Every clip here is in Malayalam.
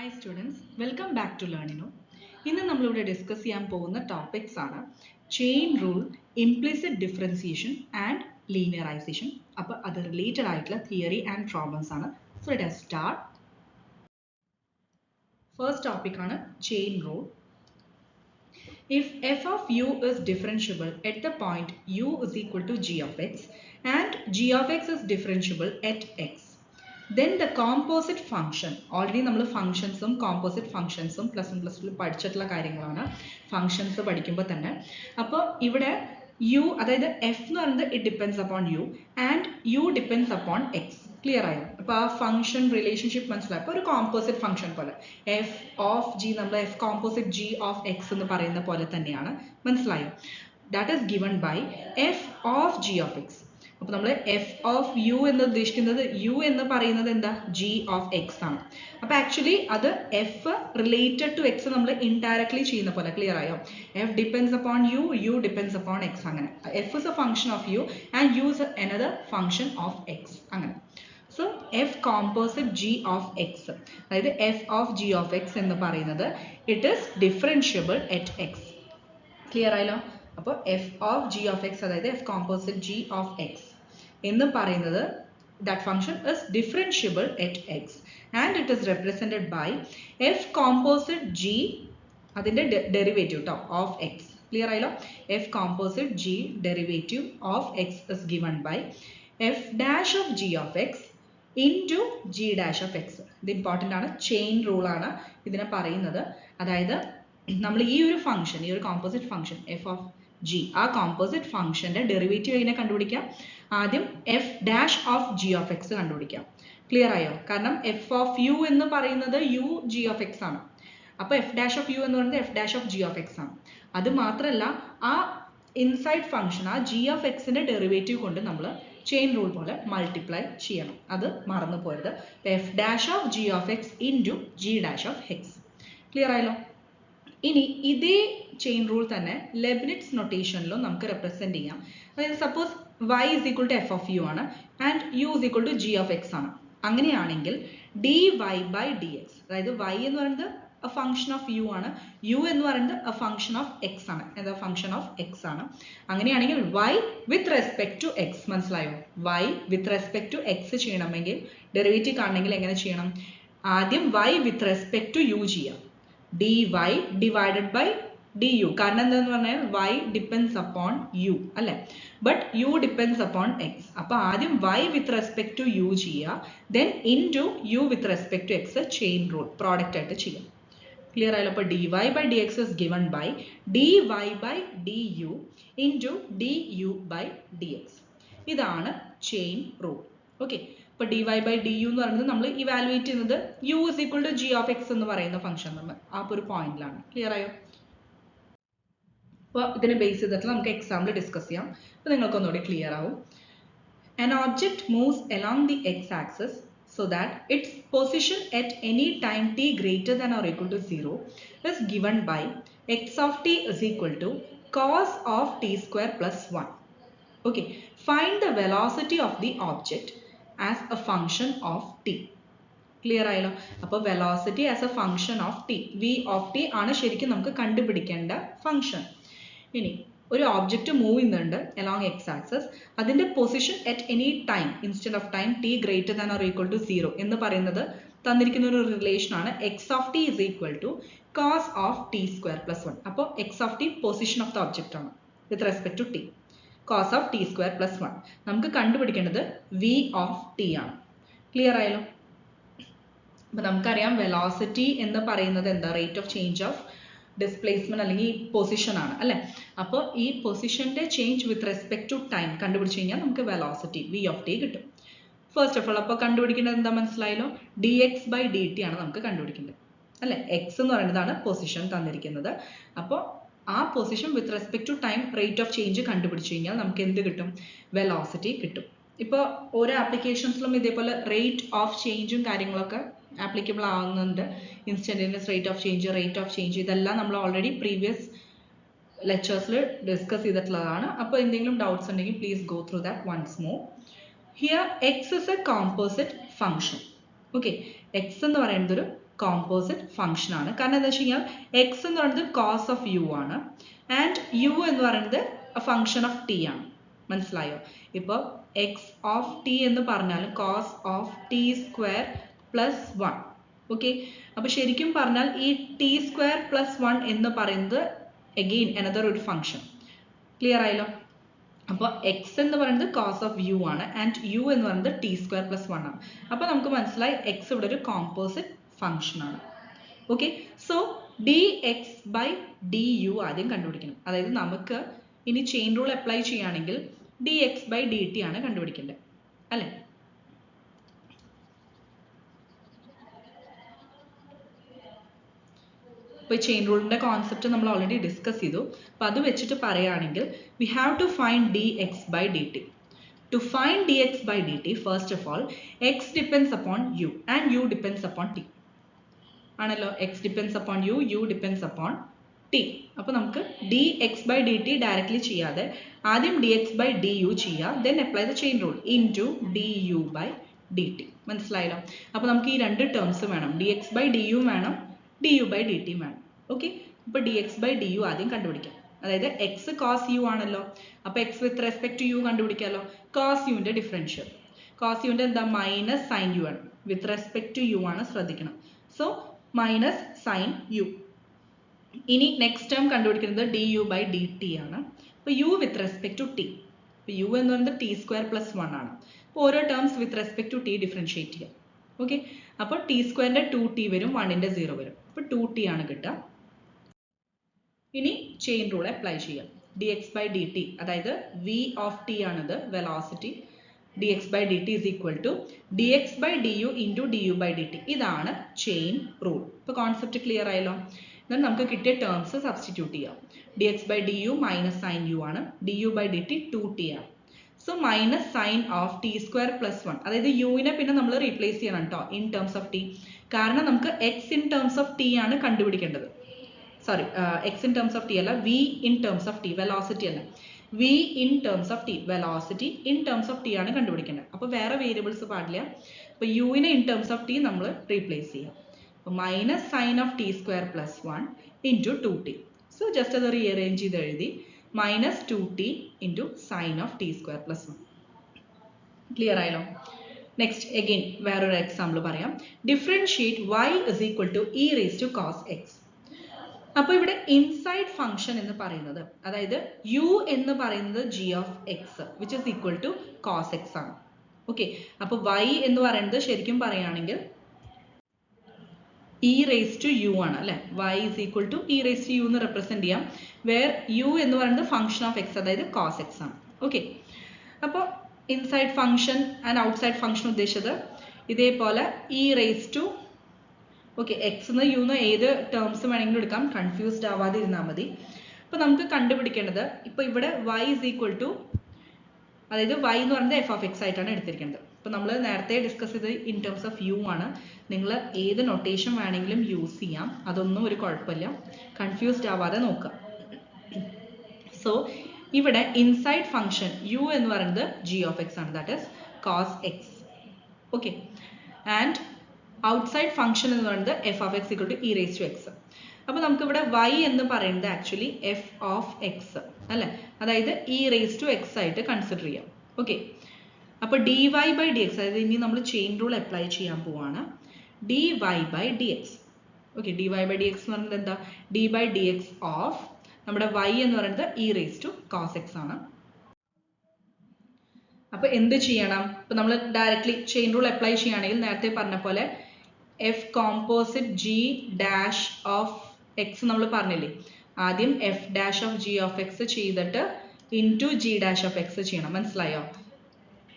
Hi students, welcome back to Learnino. ഇന്ന് നമ്മളിവിടെ ഡിസ്കസ് ചെയ്യാൻ പോകുന്ന ടോപ്പിക്സ് ആണ് chain rule, implicit differentiation and linearisation. അപ്പോൾ അത് റിലേറ്റഡ് ആയിട്ടുള്ള തിയറി ആൻഡ് പ്രോബ്ലംസ് ആണ്. So let us start. First topic ആണ് chain rule. If f of u is differentiable at the point u is equal to g of x and g of x is differentiable at x, then the composite function, already നമ്മൾ ഫംഗ്ഷൻസും കോമ്പോസിറ്റ് ഫംഗ്ഷൻസും പ്ലസ് വൺ പ്ലസ് ടു പഠിച്ചിട്ടുള്ള കാര്യങ്ങളാണ് ഫംഗ്ഷൻസ് പഠിക്കുമ്പോൾ തന്നെ. അപ്പോൾ ഇവിടെ യു അതായത് എഫ് എന്ന് പറയുന്നത് it depends upon U and U depends upon X. Clear ആയോ? അപ്പോൾ ആ ഫംഗ്ഷൻ റിലേഷൻഷിപ്പ് മനസ്സിലായപ്പോൾ ഒരു കോമ്പോസിറ്റ് ഫംഗ്ഷൻ പോലെ എഫ് ഓഫ് ജി നമ്മൾ F composite G of X എന്ന് പറയുന്ന പോലെ തന്നെയാണ്. മനസ്സിലായോ? That is given by F of G of X. അപ്പോൾ നമ്മൾ എഫ് ഓഫ് യു എന്ന് ഉദ്ദേശിക്കുന്നത് യു എന്ന് പറയുന്നത് എന്താ? ജി ഓഫ് എക്സ് ആണ്. അപ്പോൾ ആക്ച്വലി അത് എഫ് റിലേറ്റഡ് ടു എക്സ് നമ്മൾ ഇൻഡയറക്ട്ലി ചെയ്യുന്ന പോലെ. ക്ലിയർ ആയോ? F depends upon u, u depends upon x. അങ്ങനെ f is a function of u and u is another function of x. അങ്ങനെ so f composite G of X, അതായത് f of G of X എന്ന് പറയുന്നത് it is differentiable at x. Clear ആയല്ലോ? അപ്പോൾ f of G of X അതായത് f composite G of X എന്ന് പറയുന്നത് that function is differentiable at X and it is represented by F composite G അതിൻ്റെ ഡെറിവേറ്റീവ് കേട്ടോ ഓഫ് എക്സ്. ക്ലിയർ ആയല്ലോ? F composite G derivative of X is given by F dash of G of X into G dash of X. ഇത് ഇമ്പോർട്ടൻ്റ് ആണ്, ചെയിൻ റൂൾ ആണ് ഇതിനെ പറയുന്നത്. അതായത് നമ്മൾ ഈ ഒരു ഫംഗ്ഷൻ, ഈ ഒരു composite function F of G, ആ കോമ്പോസിറ്റ് ഫംഗ്ഷന്റെ ഡെറിവേറ്റീവ് എങ്ങനെ കണ്ടുപിടിക്കാം? ആദ്യം f dash of G of X കണ്ടുപിടിക്കാം. ക്ലിയർ ആയോ? കാരണം എഫ് ഓഫ് യു എന്ന് പറയുന്നത് യു ജി ഓഫ് എക്സ് ആണ്. അപ്പോൾ എഫ് ഡാഷ് ഓഫ് യു എന്ന് പറയുന്നത് F dash of G of X ആണ്. അത് മാത്രമല്ല ആ ഇൻസൈഡ് ഫംഗ്ഷൻ ആ ജി ഓഫ് എക്സിന്റെ ഡെറിവേറ്റീവ് കൊണ്ട് നമ്മൾ ചെയിൻ റൂൾ പോലെ മൾട്ടിപ്ലൈ ചെയ്യണം. അത് മറന്നു പോരുത്. F dash of G of X into G dash of X. Clear ആയല്ലോ? ഇനി ഇതേ ചെയിൻ റൂൾ തന്നെ ലെബ്നിറ്റ്സ് നൊട്ടേഷനിലും നമുക്ക് റെപ്രസെന്റ് ചെയ്യാം. അതായത് suppose y is equal to f of u ആണ് and u is equal to g of x ആണ്. അങ്ങനെയാണെങ്കിൽ dy by dx, അതായത് y എന്ന് പറയുന്നത് a function of u ആണ്, u എന്ന് പറയുന്നത് a function of x ആണ്, എന്താ function of x ആണ്. അങ്ങനെയാണെങ്കിൽ y with respect to x, മനസ്സിലായോ? y with respect to x ചെയ്യണമെങ്കിൽ ഡെറിവേറ്റീവ് കാണണമെങ്കിൽ എങ്ങനെ ചെയ്യണം? ആദ്യം y with respect to u ചെയ്യാം. dy divided by du, കാരണം എന്താന്ന് പറഞ്ഞാൽ y ഡിപ്പെൻഡ്സ് അപ്പോൺ u അല്ലെ, but u depends upon x. അപ്പൊ ആദ്യം y with respect to u ചെയ്യുക, then into u with respect to x chain rule product ആയിട്ട് ചെയ്യാം. ക്ലിയർ ആയല്ലോ? അപ്പോൾ dy by dx is given by dy by du into du by dx. ഇതാണ് ചെയിൻ റൂൾ. ഓക്കെ, ഇപ്പോൾ dy by du എന്ന് പറയുന്നത് നമ്മൾ ഇവാലുവേറ്റ് ചെയ്യുന്നത് u is equal to g of x എന്ന് പറയുന്ന ഫംഗ്ഷൻ നമ്മൾ ആ ഒരു പോയിന്റിലാണ്. ക്ലിയർ ആയോ? അപ്പോൾ ഇതിനെ ബേസ് ചെയ്തിട്ട് നമുക്ക് എക്സാമ്പിൾ ഡിസ്കസ് ചെയ്യാം. അപ്പോൾ നിങ്ങൾക്ക് ഒന്നുകൂടി ക്ലിയർ ആവും. An object moves along the x-axis so that its position at any time t greater than or equal to 0 is given by x of t is equal to cos of t square plus 1. Okay, find the velocity of the object as a function of t. Clear ആയല്ലോ? അപ്പോൾ velocity as a function of T, V of T ആണ് ശരിക്കും നമുക്ക് കണ്ടുപിടിക്കേണ്ട ഫംഗ്ഷൻ. ഇനി ഒരു ഓബ്ജക്റ്റ് മൂവ് ചെയ്യുന്നുണ്ട് അലോങ് എക്സ് ആക്സസ്, അതിന്റെ position at any time instead of time T greater than or equal to 0 എന്ന് പറയുന്നത് തന്നിരിക്കുന്ന ഒരു റിലേഷൻ ആണ് X of T is equal to cos of T square plus 1. അപ്പോൾ X of T position of the object ആണ് with respect to t, cos of T square plus 1. നമുക്ക് കണ്ടുപിടിക്കേണ്ടത് വി ഓഫ് ടി ആണ്. ക്ലിയർ ആയല്ലോ? അപ്പോൾ നമുക്കറിയാം വെലോസിറ്റി എന്ന് പറയുന്നത് എന്താ? Rate of change of displacement അല്ലെങ്കിൽ പൊസിഷൻ ആണ് അല്ലെ. അപ്പോൾ ഈ പൊസിഷന്റെ change with respect to time കണ്ടുപിടിച്ച് കഴിഞ്ഞാൽ നമുക്ക് വെലോസിറ്റി വി ഓഫ് ടി കിട്ടും. ഫസ്റ്റ് ഓഫ് ഓൾ അപ്പോൾ കണ്ടുപിടിക്കേണ്ടത് എന്താ മനസ്സിലായല്ലോ? D X by D T ആണ് നമുക്ക് കണ്ടുപിടിക്കേണ്ടത് അല്ലെ. എക്സ് എന്ന് പറയുന്നതാണ് പൊസിഷൻ തന്നിരിക്കുന്നത്. അപ്പോൾ ആ position with respect to time rate of change കണ്ടുപിടിച്ച് കഴിഞ്ഞാൽ നമുക്ക് എന്ത് കിട്ടും? വെലോസിറ്റി കിട്ടും. ഇപ്പോൾ ഓരോ ആപ്ലിക്കേഷൻസിലും ഇതേപോലെ റേറ്റ് ഓഫ് ചേഞ്ചും കാര്യങ്ങളൊക്കെ ആപ്ലിക്കബിൾ ആവുന്നുണ്ട്. ഇൻസ്റ്റന്റേനിയസ് റേറ്റ് ഓഫ് ചേഞ്ച് ഇതെല്ലാം നമ്മൾ ഓൾറെഡി പ്രീവിയസ് ലെക്ചേഴ്സിൽ ഡിസ്കസ് ചെയ്തിട്ടുള്ളതാണ്. അപ്പോൾ എന്തെങ്കിലും ഡൗട്ട്സ് ഉണ്ടെങ്കിൽ please go through that once more. Here X is a composite function. Okay, X എന്ന് പറയുന്നത് ഒരു കോമ്പോസിറ്റ് ഫംഗ്ഷൻ ആണ്. കാരണം എന്താ വെച്ച് കഴിഞ്ഞാൽ എക്സ് എന്ന് പറയുന്നത് കോസ് ഓഫ് യു ആണ് ആൻഡ് യു എന്ന് പറയുന്നത് ഫംഗ്ഷൻ ഓഫ് ടി ആണ്. മനസ്സിലായോ? ഇപ്പോൾ എക്സ് ഓഫ് ടി എന്ന് പറഞ്ഞാൽ cos of T square plus 1. Okay, അപ്പൊ ശരിക്കും പറഞ്ഞാൽ ഈ ടി സ്ക്വയർ പ്ലസ് 1 എന്ന് പറയുന്നത് അഗെയിൻ അനദർ ഒരു ഫംഗ്ഷൻ. ക്ലിയർ ആയല്ലോ? അപ്പോൾ എക്സ് എന്ന് പറയുന്നത് കോസ് ഓഫ് യു ആണ് ആൻഡ് യു എന്ന് പറയുന്നത് ടി സ്ക്വയർ പ്ലസ് 1 ആണ്. അപ്പോൾ നമുക്ക് മനസ്സിലായി എക്സ് ഇവിടെ ഒരു കോമ്പോസിറ്റ് ഫംഗ്ഷൻ ആണ്. Okay, so D X by D U ആദ്യം കണ്ടുപിടിക്കണം. അതായത് നമുക്ക് ഇനി ചെയിൻ റൂൾ അപ്ലൈ ചെയ്യുകയാണെങ്കിൽ D X by D T ആണ് കണ്ടുപിടിക്കേണ്ടത് അല്ലേ? ഇപ്പോൾ ചെയിൻ റൂളിന്റെ കോൺസെപ്റ്റ് നമ്മൾ ഓൾറെഡി ഡിസ്കസ് ചെയ്തു. അപ്പോൾ അത് വെച്ചിട്ട് പറയുകയാണെങ്കിൽ we have to find D X by D T. To find dx by dt, first of all, x depends upon u and u depends upon t. ആണല്ലോ, x depends upon u, u depends upon t. അപ്പോൾ നമുക്ക് dx by dt ഡയറക്റ്റ്ലി ചെയ്യാതെ ആദ്യം dx by du ചെയ്യുക, then apply the chain rule into du by dt. മനസ്സിലായല്ലോ? അപ്പോൾ നമുക്ക് ഈ രണ്ട് ടേംസ് വേണം, dx by du വേണം, du by dt വേണം. ഓക്കെ, അപ്പോൾ dx by du ആദ്യം കണ്ടുപിടിക്കാം. അതായത് എക്സ് കോസ് യു ആണല്ലോ, അപ്പൊ x with respect to u കണ്ടുപിടിക്കാമല്ലോ. കോസ് യുവിന്റെ ഡിഫറൻഷ്യൽ, കോസ് യുവിന്റെ എന്താ മൈനസ് സൈൻ യു ആണ്, വിത്ത് റെസ്പെക്ട് ടു യു ആണ്, ശ്രദ്ധിക്കണം. So minus sine U. ഇനി നെക്സ്റ്റ് ടേം കണ്ടുപിടിക്കുന്നത് D U by D T ആണ്. അപ്പോൾ U with respect to T, അപ്പോൾ യു എന്ന് പറയുന്നത് ടി സ്ക്വയർ പ്ലസ് 1 ആണ്. അപ്പോൾ ഓരോ terms with respect to T differentiate ചെയ്യാം. ഓക്കെ, അപ്പോൾ ടി സ്ക്വയറിന്റെ 2t വരും, 1ന്റെ 0 വരും, അപ്പോൾ 2t ആണ് കിട്ടുക. ഇനി ചെയിൻ റൂൾ അപ്ലൈ ചെയ്യാം. D X by D t, അതായത് വി ഓഫ് ടി ആണിത്, velocity. D X by D T is equal to d X by D u into d U by D t. ഇതാണ് ചെയിൻ റൂൾ. ഇപ്പോൾ കോൺസെപ്റ്റ് ക്ലിയർ ആയല്ലോ? എന്നാൽ നമുക്ക് കിട്ടിയ ടേംസ് സബ്സ്റ്റിറ്റ്യൂട്ട് ചെയ്യാം. D X by D u minus sine u ആണ്, d U by D t 2t ആണ്. So minus sine of T square plus 1, അതായത് യുവിനെ പിന്നെ നമ്മൾ റീപ്ലേസ് ചെയ്യണം കേട്ടോ ഇൻ ടേംസ് ഓഫ് ടി. കാരണം നമുക്ക് x in terms of T ആണ് കണ്ടുപിടിക്കേണ്ടത്. Sorry, x in terms of t അല്ല, v in terms of t, velocity അല്ല, v in terms of t, velocity in terms of T ആണ് കണ്ടുപിടിക്കേണ്ടത്. അപ്പോൾ വേറെ വേരിയബിൾസ് പാടില്ല. അപ്പോൾ യുവിനെ ഇൻ ടേംസ് ഓഫ് ടി നമ്മൾ റീപ്ലേസ് ചെയ്യാം. അപ്പോൾ minus sine of T square plus 1 into 2t. So just അത് റീഅറേഞ്ച് ചെയ്ത് എഴുതി, minus 2t into sign of T square plus 1. Clear ആയല്ലോ? നെക്സ്റ്റ് അഗെയിൻ വേറൊരു എക്സാമ്പിൾ പറയാം. Differentiate y is equal to E raise to cos X. അപ്പോൾ ഇവിടെ ഇൻസൈഡ് ഫംഗ്ഷൻ എന്ന് പറയുന്നത്, അതായത് u എന്ന് പറയുന്നത് g of X which is equal to cos X ആണ്. ഓക്കെ, അപ്പോൾ y എന്ന് പറയുന്നത് ശരിക്കും പറയുകയാണെങ്കിൽ ഇ റേസ് ടു യു ആണ് അല്ലെ. y is equal to E raise to U എന്ന് റെപ്രസെന്റ് ചെയ്യാം, വേർ u എന്ന് പറയുന്നത് ഫംഗ്ഷൻ ഓഫ് എക്സ്, അതായത് കോസ് എക്സ് ആണ്. ഓക്കെ, അപ്പോൾ inside function and outside function ഉദ്ദേശിച്ചത് ഇതേപോലെ E raise to, okay, X എന്ന് യു എന്ന് ഏത് ടേംസ് വേണമെങ്കിലും എടുക്കാം, കൺഫ്യൂസ്ഡ് ആവാതെ ഇരുന്നാൽ മതി. അപ്പോൾ നമുക്ക് കണ്ടുപിടിക്കേണ്ടത്, ഇപ്പോൾ ഇവിടെ y ഇസ് ഈക്വൽ ടു, അതായത് y എന്ന് പറയുന്നത് എഫ് ഓഫ് എക്സ് ആയിട്ടാണ് എടുത്തിരിക്കുന്നത്. അപ്പോൾ നമ്മൾ നേരത്തെ ഡിസ്കസ് ചെയ്ത് ഇൻ ടേംസ് ഓഫ് യു ആണ്. നിങ്ങൾ ഏത് നൊട്ടേഷൻ വേണമെങ്കിലും യൂസ് ചെയ്യാം, അതൊന്നും ഒരു കുഴപ്പമില്ല, കൺഫ്യൂസ്ഡ് ആവാതെ നോക്കുക. സോ ഇവിടെ ഇൻസൈഡ് ഫംഗ്ഷൻ യു എന്ന് പറയുന്നത് g ഓഫ് എക്സ് ആണ്, that is cos X. Okay, and outside function എന്ന് പറയുന്നത് F of X equal to E raise to X. അപ്പോൾ നമുക്ക് ഇവിടെ y എന്ന് പറയുന്നത് ആക്ച്വലി എഫ് ഓഫ് എക്സ് അല്ലേ, അതായത് ഇ റേസ് ടു എക്സ് ആയിട്ട് കൺസിഡർ ചെയ്യാം. ഓക്കെ, അപ്പോൾ D Y by D X, അതായത് ഇനി നമ്മൾ ചെയിൻ റൂൾ അപ്ലൈ ചെയ്യാൻ പോവാണ്. D Y by D X. Okay, D Y by D X എന്ന് പറയുന്നത് എന്താ, D by D X of നമ്മുടെ y എന്ന് പറയുന്നത് E raise to cos X ആണ്. അപ്പോൾ എന്ത് ചെയ്യണം? ഇപ്പോൾ നമ്മൾ ഡയറക്റ്റ്ലി ചെയിൻ റൂൾ അപ്ലൈ ചെയ്യുകയാണെങ്കിൽ നേരത്തെ പറഞ്ഞ പോലെ f composite g dash of x നമ്മൾ പറഞ്ഞില്ലേ, ആദ്യം f dash of G of x ചെയ്തിട്ട് into G dash of x ചെയ്യണം. മനസ്സിലായോ?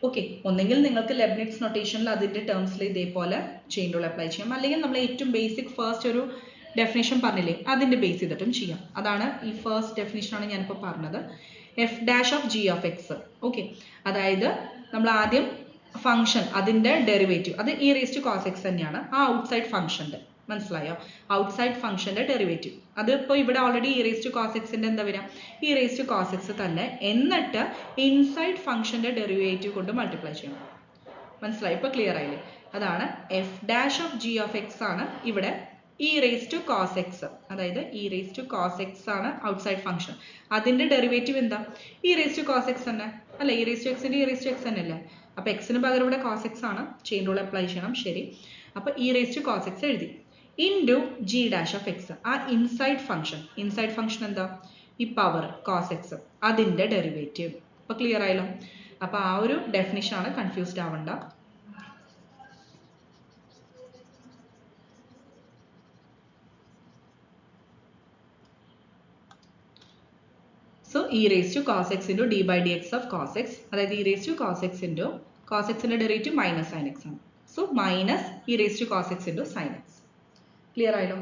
ഓക്കെ, ഒന്നെങ്കിൽ നിങ്ങൾക്ക് ലെബ്നിറ്റ്സ് നൊട്ടേഷനിൽ അതിൻ്റെ ടേംസിൽ ഇതേപോലെ ചെയിൻ റൂൾ അപ്ലൈ ചെയ്യാം, അല്ലെങ്കിൽ നമ്മൾ ഏറ്റവും ബേസിക് ഫസ്റ്റ് ഒരു ഡെഫിനേഷൻ പറഞ്ഞില്ലേ അതിൻ്റെ ബേസ് ചെയ്തിട്ടും ചെയ്യാം. അതാണ് ഈ ഫസ്റ്റ് ഡെഫിനേഷനാണ് ഞാനിപ്പോൾ പറഞ്ഞത്, F dash of G of X. Okay, അതായത് നമ്മൾ ആദ്യം ഫംഗ്ഷൻ അതിൻ്റെ ഡെറിവേറ്റീവ്, അത് E raise to cos X തന്നെയാണ്, ആ ഔട്ട്സൈഡ് ഫംഗ്ഷൻ്റെ. മനസ്സിലായോ? ഔട്ട്സൈഡ് ഫംഗ്ഷൻ്റെ ഡെറിവേറ്റീവ്, അതിപ്പോൾ ഇവിടെ already e raise to cos എക്സിൻ്റെ എന്താ വരിക, e raise to cos x തന്നെ, എന്നിട്ട് ഇൻസൈഡ് ഫംഗ്ഷൻ്റെ ഡെറിവേറ്റീവ് കൊണ്ട് മൾട്ടിപ്ലൈ ചെയ്യണം. മനസ്സിലായി? ഇപ്പോൾ ക്ലിയർ ആയില്ലേ? അതാണ് f dash of G of X ആണ് ഇവിടെ e raise to cos x, അതായത് E raise to cos X ആണ് ഔട്ട്സൈഡ് ഫംഗ്ഷൻ. അതിന്റെ ഡെറിവേറ്റീവ് എന്താ? E raise to cos x തന്നെ അല്ലെ? ഇ റേസ് ടു എക്സിന്റെ ഇ റേസ് ടു എക്സ് തന്നെ അല്ലേ? അപ്പൊ എക്സിന് പകരം ഇവിടെ കോസ് എക്സ് ആണ്, ചെയിൻ റൂൾ അപ്ലൈ ചെയ്യണം. ശരി, അപ്പൊ e raise to cos x എഴുതി. Into G dash of x, ആ ഇൻസൈഡ് ഫംഗ്ഷൻ എന്താ? ഈ പവർ കോസ് എക്സ്, അതിന്റെ ഡെറിവേറ്റീവ്. അപ്പൊ ക്ലിയർ ആയല്ലോ? അപ്പൊ ആ ഒരു ഡെഫിനിഷൻ ആണ്, കൺഫ്യൂസ്ഡ് ആവണ്ട. So e raised to cos x into d by dx of cos x, അതായത് e raised to cos x into cos x ന്റെ ഡെറിവേറ്റീവ് മൈനസ് sin x ആണ്. So minus e raised to cos x into sin x. Clear ആയല്ലോ?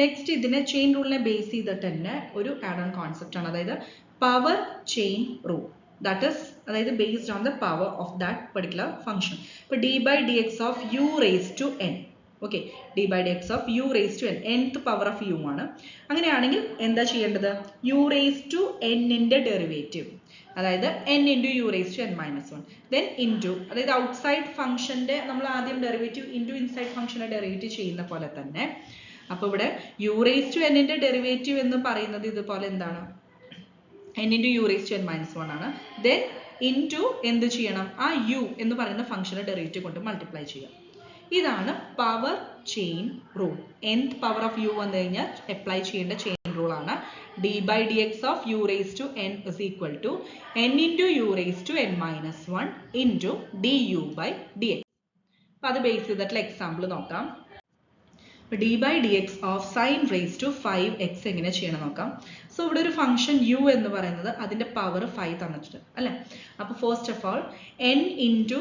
നെക്സ്റ്റ് ഇതിനെ ചെയിൻ റൂളിനെ ബേസ് ചെയ്തിട്ട് തന്നെ ഒരു ആഡ് ഓൺ കോൺസെപ്റ്റ് ആണ്, അതായത് power chain rule. That is, അതായത് based on the power of that particular function. ഇപ്പൊ d by dx of u raised to n, okay, d by dx of u raised to n, nth power of u ആണ്. അങ്ങനെയാണെങ്കിൽ എന്താ ചെയ്യേണ്ടത്? u raised to n ന്റെ ഡെറിവേറ്റീവ്, അതായത് n into u raised to n minus 1, then into, അതായത് ഔട്ട്സൈഡ് ഫംഗ്ഷന്റെ നമ്മൾ ആദ്യം ഡെറിവേറ്റീവ് ഇൻറ്റു ഇൻസൈഡ് ഫംഗ്ഷന്റെ ഡെറിവേറ്റീവ് ചെയ്യുന്ന പോലെ തന്നെ. അപ്പൊ ഇവിടെ u raised to n ന്റെ ഡെറിവേറ്റീവ് എന്ന് പറയുന്നത് ഇതുപോലെ എന്താണ്? n into u raised to n minus 1 ആണ്. then into എന്ത് ചെയ്യണം? ആ u എന്ന് പറയുന്ന ഫംഗ്ഷന്റെ ഡെറിവേറ്റീവ് കൊണ്ട് മൾട്ടിപ്ലൈ ചെയ്യാം. ഇതാണ് power chain rule. nth power of u വന്നു കഴിഞ്ഞാൽ അപ്ലൈ ചെയ്യേണ്ട ചെയിൻ റൂൾ ആണ് d by dx of u raised to n is equal to n into u raised to n minus 1 into du by dx. അപ്പൊ അത് ബേസ് ചെയ്തിട്ടുള്ള എക്സാമ്പിൾ നോക്കാം. d by dx of sin raised to 5x എങ്ങനെ ചെയ്യണം നോക്കാം. സോ ഇവിടെ ഒരു ഫംഗ്ഷൻ u എന്ന് പറയുന്നത് അതിന്റെ പവർ 5 തന്നിട്ടുണ്ട് അല്ലെ? അപ്പൊ first of all n into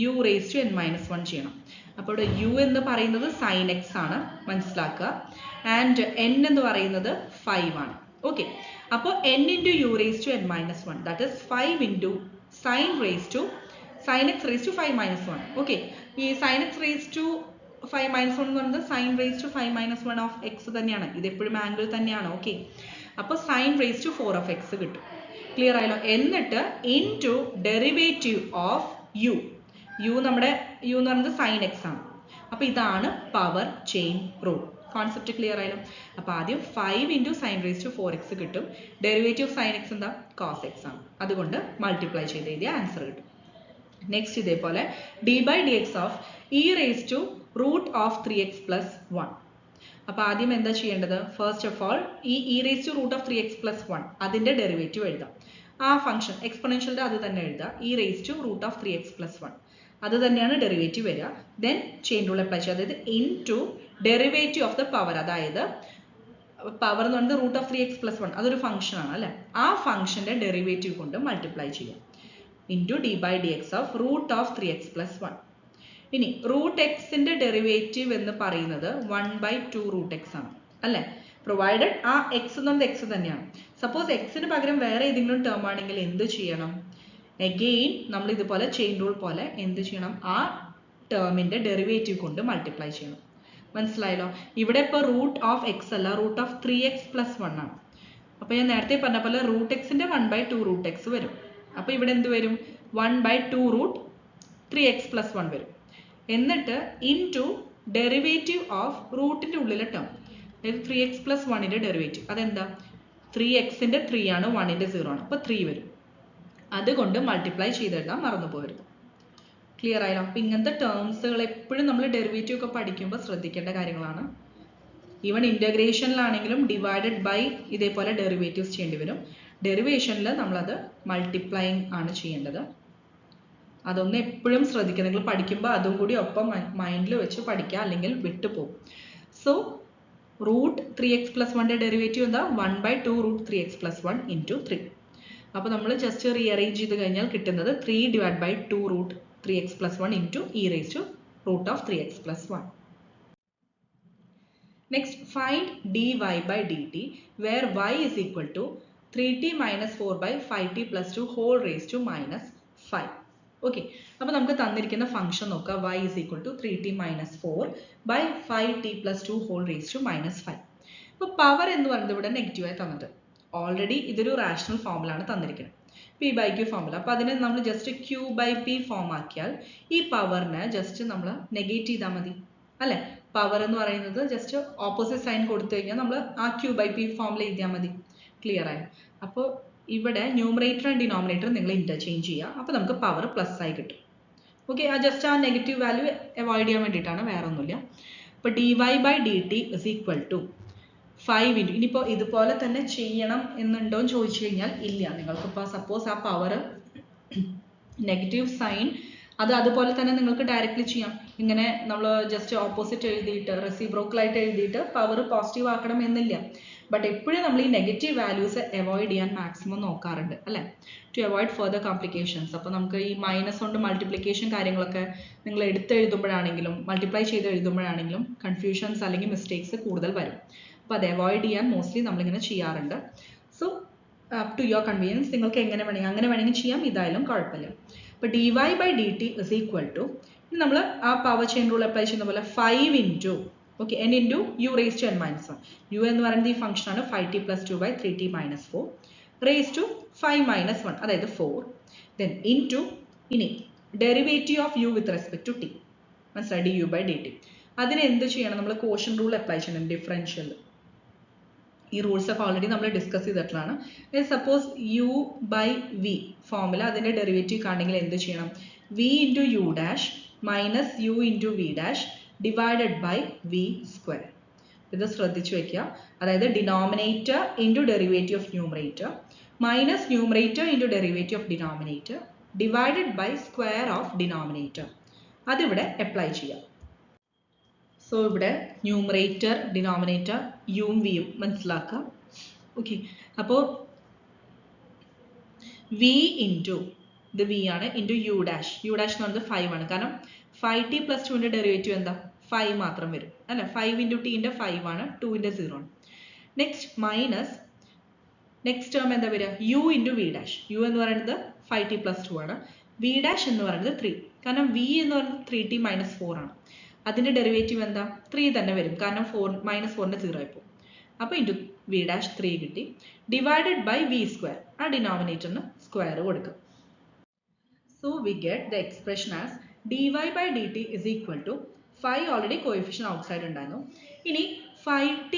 u raised to n minus 1 ചെയ്യണം. അപ്പോൾ ഇവിടെ u എന്ന് പറയുന്നത് sin x ആണ്, മനസ്സിലാക്കുക. ആൻഡ് n എന്ന് പറയുന്നത് 5 ആണ്. ഓക്കെ, അപ്പോൾ n into u raised to n minus 1, that is 5 into sin x raised to 5 minus 1. Okay, ഈ sin x raised to 5 minus 1 എന്ന് പറയുന്നത് sin raised to 5 minus 1 of x തന്നെയാണ്. ഇത് എപ്പോഴും ആംഗിൾ തന്നെയാണ്. ഓക്കെ, അപ്പോൾ sin raised to 4 of x കിട്ടും. ക്ലിയർ ആയല്ലോ? എന്നിട്ട് into ഡെറിവേറ്റീവ് ഓഫ് u, നമ്മുടെ u എന്ന് പറയുന്നത് sin x ആണ്. അപ്പൊ ഇതാണ് power chain rule. Concept clear ആയാലും? അപ്പൊ ആദ്യം 5 into sin raised to 4x കിട്ടും. ഡെറിവേറ്റീവ് sin x എന്താ? cos x ആണ്. അതുകൊണ്ട് മൾട്ടിപ്ലൈ ചെയ്ത് എഴുതിയ ആൻസർ കിട്ടും. നെക്സ്റ്റ് ഇതേപോലെ d by dx of e raised to root of 3x plus 1. അപ്പൊ ആദ്യം എന്താ ചെയ്യേണ്ടത്? ഫസ്റ്റ് ഓഫ് ഓൾ ഈ e raised to root of 3x plus 1 അതിന്റെ ഡെറിവേറ്റീവ് എഴുതാം. ആ ഫംഗ്ഷൻ എക്സ്പോണൻഷ്യലിന്റെ അത് തന്നെ എഴുതാം. e raised to root of 3x plus 1 അത് തന്നെയാണ് ഡെറിവേറ്റീവ് വരിക. ദെൻ ചെയിൻ റൂൾ അപ്ലൈ ചെയ്യുക, അതായത് into derivative of the power, അതായത് പവർ എന്ന് പറയുന്നത് റൂട്ട് ഓഫ് 3x plus 1 അതൊരു ഫംഗ്ഷൻ ആണ് അല്ലെ? ആ ഫംഗ്ഷന്റെ ഡെറിവേറ്റീവ് കൊണ്ട് മൾട്ടിപ്ലൈ ചെയ്യാം. Into d by dx of root of 3x plus 1. ഇനി റൂട്ട് എക്സിന്റെ ഡെറിവേറ്റീവ് എന്ന് പറയുന്നത് 1/2 റൂട്ട് എക്സ് ആണ് അല്ലെ? പ്രൊവൈഡഡ് ആ എക്സ് എന്ന് പറയുന്നത് എക്സ് തന്നെയാണ്. സപ്പോസ് എക്സിന് പകരം വേറെ ഏതെങ്കിലും ടേം ആണെങ്കിൽ എന്ത് ചെയ്യണം? അഗെയിൻ നമ്മൾ ഇതുപോലെ ചെയിൻ റൂൾ പോലെ എന്ത് ചെയ്യണം? ആ ടേമിന്റെ ഡെറിവേറ്റീവ് കൊണ്ട് മൾട്ടിപ്ലൈ ചെയ്യണം. മനസ്സിലായല്ലോ? ഇവിടെ ഇപ്പോൾ റൂട്ട് ഓഫ് എക്സ് അല്ല, റൂട്ട് ഓഫ് 3x plus 1 ആണ്. അപ്പൊ ഞാൻ നേരത്തെ പറഞ്ഞ പോലെ റൂട്ട് എക്സിന്റെ 1/2 റൂട്ട് എക്സ് വരും. അപ്പൊ ഇവിടെ എന്ത് വരും? 1/2 റൂട്ട് 3x plus 1 വരും. എന്നിട്ട് ഇൻടു ഡെറിവേറ്റീവ് ഓഫ് റൂട്ടിന്റെ ഉള്ളിലെ ടേം, അതായത് 3x plus 1ന്റെ ഡെറിവേറ്റീവ് അതെന്താ? 3xന്റെ 3 ആണ്, 1ന്റെ 0 ആണ്, അപ്പൊ 3 വരും. അതുകൊണ്ട് മൾട്ടിപ്ലൈ ചെയ്തെഴുതാൻ മറന്നു പോകരുത്. ക്ലിയർ ആയല്ലോ? അപ്പൊ ഇങ്ങനത്തെ ടേംസുകൾ എപ്പോഴും നമ്മൾ ഡെറിവേറ്റീവ് ഒക്കെ പഠിക്കുമ്പോൾ ശ്രദ്ധിക്കേണ്ട കാര്യങ്ങളാണ്. ഈവൻ ഇന്റഗ്രേഷനിലാണെങ്കിലും ഡിവൈഡഡ് ബൈ ഇതേപോലെ ഡെറിവേറ്റീവ്സ് ചെയ്യേണ്ടി വരും. ഡെറിവേഷനിൽ നമ്മളത് മൾട്ടിപ്ലൈങ് ആണ് ചെയ്യേണ്ടത്. അതൊന്ന് എപ്പോഴും ശ്രദ്ധിക്കുക. നിങ്ങൾ പഠിക്കുമ്പോൾ അതും കൂടി ഒപ്പം മൈൻഡിൽ വെച്ച് പഠിക്കുക, അല്ലെങ്കിൽ വിട്ടുപോകും. സോ റൂട്ട് 3x plus 1ന്റെ ഡെറിവേറ്റീവ് എന്താ? 1/2 റൂട്ട് 3x plus 1 into 3. അപ്പോൾ നമ്മൾ ജസ്റ്റ് റീഅറേഞ്ച് ചെയ്ത് കഴിഞ്ഞാൽ കിട്ടുന്നത് 3 divided by 2 root 3x plus 1 into e raised to root of 3x plus 1. Next, find dy by dt where y is equal to 3t minus 4 by 5t plus 2 whole raised to minus 5. Okay, അപ്പോൾ നമുക്ക് തന്നിരിക്കുന്ന ഫംഗ്ഷൻ നോക്കാം. y is equal to 3t minus 4 by 5t plus 2 whole raised to minus 5. അപ്പോൾ പവർ എന്ന് പറയുന്നത് ഇവിടെ നെഗറ്റീവായി തന്നിട്ട്, ഓൾറെഡി ഇതൊരു റാഷണൽ ഫോമിലാണ് തന്നിരിക്കുന്നത്. P by Q formula. അപ്പോൾ അതിനെ നമ്മൾ just Q by P form ആക്കിയാൽ ഈ പവറിനെ ജസ്റ്റ് നമ്മൾ നെഗേറ്റ് ചെയ്താൽ മതി അല്ലേ. പവർ എന്ന് പറയുന്നത് ജസ്റ്റ് ഓപ്പോസിറ്റ് സൈൻ കൊടുത്തു കഴിഞ്ഞാൽ നമ്മൾ ആ ക്യൂ ബൈ പി ഫോമിൽ എഴുതിയാൽ മതി. ക്ലിയർ ആയി. അപ്പോൾ ഇവിടെ ന്യൂമറേറ്റർ ആൻഡ് ഡിനോമിനേറ്റർ നിങ്ങൾ ഇന്റർചേഞ്ച് ചെയ്യുക. അപ്പോൾ നമുക്ക് പവർ പ്ലസ് ആയി കിട്ടും. ഓക്കെ, ജസ്റ്റ് ആ നെഗറ്റീവ് വാല്യൂ അവോയ്ഡ് ചെയ്യാൻ വേണ്ടിയിട്ടാണ്, വേറെ ഒന്നുമില്ല. അപ്പോൾ D Y by D T is equal to 5 into, ഇനിയിപ്പോൾ ഇതുപോലെ തന്നെ ചെയ്യണം എന്നുണ്ടോ എന്ന് ചോദിച്ചു കഴിഞ്ഞാൽ ഇല്ല. നിങ്ങൾക്കിപ്പോൾ സപ്പോസ് ആ പവർ നെഗറ്റീവ് സൈൻ അത് അതുപോലെ തന്നെ നിങ്ങൾക്ക് ഡയറക്റ്റ്ലി ചെയ്യാം. ഇങ്ങനെ നമ്മൾ ജസ്റ്റ് ഓപ്പോസിറ്റ് എഴുതിയിട്ട് റെസിപ്രോക്കലായിട്ട് എഴുതിയിട്ട് പവർ പോസിറ്റീവ് ആക്കണം എന്നില്ല. ബട്ട് എപ്പോഴും നമ്മൾ ഈ നെഗറ്റീവ് വാല്യൂസ് അവോയ്ഡ് ചെയ്യാൻ മാക്സിമം നോക്കാറുണ്ട് അല്ലേ, ടു അവോയ്ഡ് ഫർദർ കോംപ്ലിക്കേഷൻസ്. അപ്പോൾ നമുക്ക് ഈ മൈനസ് കൊണ്ട് മൾട്ടിപ്ലിക്കേഷൻ കാര്യങ്ങളൊക്കെ നിങ്ങൾ എടുത്തെഴുതുമ്പോഴാണെങ്കിലും മൾട്ടിപ്ലൈ ചെയ്ത് എഴുതുമ്പോഴാണെങ്കിലും കൺഫ്യൂഷൻസ് അല്ലെങ്കിൽ മിസ്റ്റേക്സ് കൂടുതൽ വരും. അപ്പോൾ അത് അവോയ്ഡ് ചെയ്യാൻ മോസ്റ്റ്ലി നമ്മളിങ്ങനെ ചെയ്യാറുണ്ട്. So up to your convenience, നിങ്ങൾക്ക് എങ്ങനെ വേണമെങ്കിൽ അങ്ങനെ വേണമെങ്കിൽ ചെയ്യാം, ഇതായാലും കുഴപ്പമില്ല. അപ്പോൾ D Y by D T is equal to, നമ്മൾ ആ പവർ ചെയിൻ റൂൾ അപ്ലൈ ചെയ്യുന്ന പോലെ 5 into okay N into U raise to N minus 1. U എന്ന് പറയുന്നത് ഈ ഫംഗ്ഷൻ ആണ് 5t plus 2 by 3t minus 4 raise to 5 minus 1 അതായത് 4. ദെൻ ഇൻറ്റു ഇനി derivative of U with respect to t, മനസ്സിലായി, d U by D t. അതിന് എന്ത് ചെയ്യണം, നമ്മൾ കോഷ്യൻ റൂൾ അപ്ലൈ ചെയ്യണം ഡിഫറൻഷ്യൽ. ഈ റൂൾസ് ഒക്കെ ഓൾറെഡി നമ്മൾ ഡിസ്കസ് ചെയ്തിട്ടുള്ളതാണ്. Suppose u by v formula അതിൻ്റെ ഡെറിവേറ്റീവ് കാണണമെങ്കിൽ എന്ത് ചെയ്യണം, v into u dash minus u into V dash divided by V square. ഇത് ശ്രദ്ധിച്ചു വെക്കുക. അതായത് denominator into derivative of numerator minus numerator into derivative of denominator divided by square of denominator. അതിവിടെ അപ്ലൈ ചെയ്യാം. സോ ഇവിടെ ന്യൂമറേറ്റർ ഡിനോമിനേറ്റർ യും വിയും മനസ്സിലാക്കുക. ഓക്കെ, അപ്പോൾ വി ഇൻറ്റു ഇത് വി ആണ് ഇൻറ്റു യു ഡാഷ് എന്ന് പറയുന്നത് 5 ആണ്. കാരണം 5t പ്ലസ് 2ൻ്റെ ഡെറിവേറ്റീവ് എന്താ 5 മാത്രം വരും അല്ല, 5 ഇൻറ്റു ടിൻ്റെ 5 ആണ്, 2ൻ്റെ 0 ആണ്. നെക്സ്റ്റ് മൈനസ് നെക്സ്റ്റ് ടേം എന്താ വരിക, U into V dash. U എന്ന് പറയുന്നത് 5t പ്ലസ് 2 ആണ്. വി ഡാഷ് എന്ന് പറയുന്നത് 3, കാരണം വി എന്ന് പറയുന്നത് 3t മൈനസ് 4 ആണ്. അതിൻ്റെ ഡെറിവേറ്റീവ് എന്താ 3 തന്നെ വരും, കാരണം 4 മൈനസ് 4ൻ്റെ 0 ആയിപ്പോൾ. അപ്പോൾ ഇൻറ്റു വി ഡാഷ് 3 കിട്ടി, ഡിവൈഡഡ് ബൈ വി സ്ക്വയർ. ആ ഡിനോമിനേറ്ററിന് സ്ക്വയർ കൊടുക്കും. So we get the expression as dy by dt is equal to 5 already coefficient outside ഉണ്ടായിരുന്നു. ഇനി 5t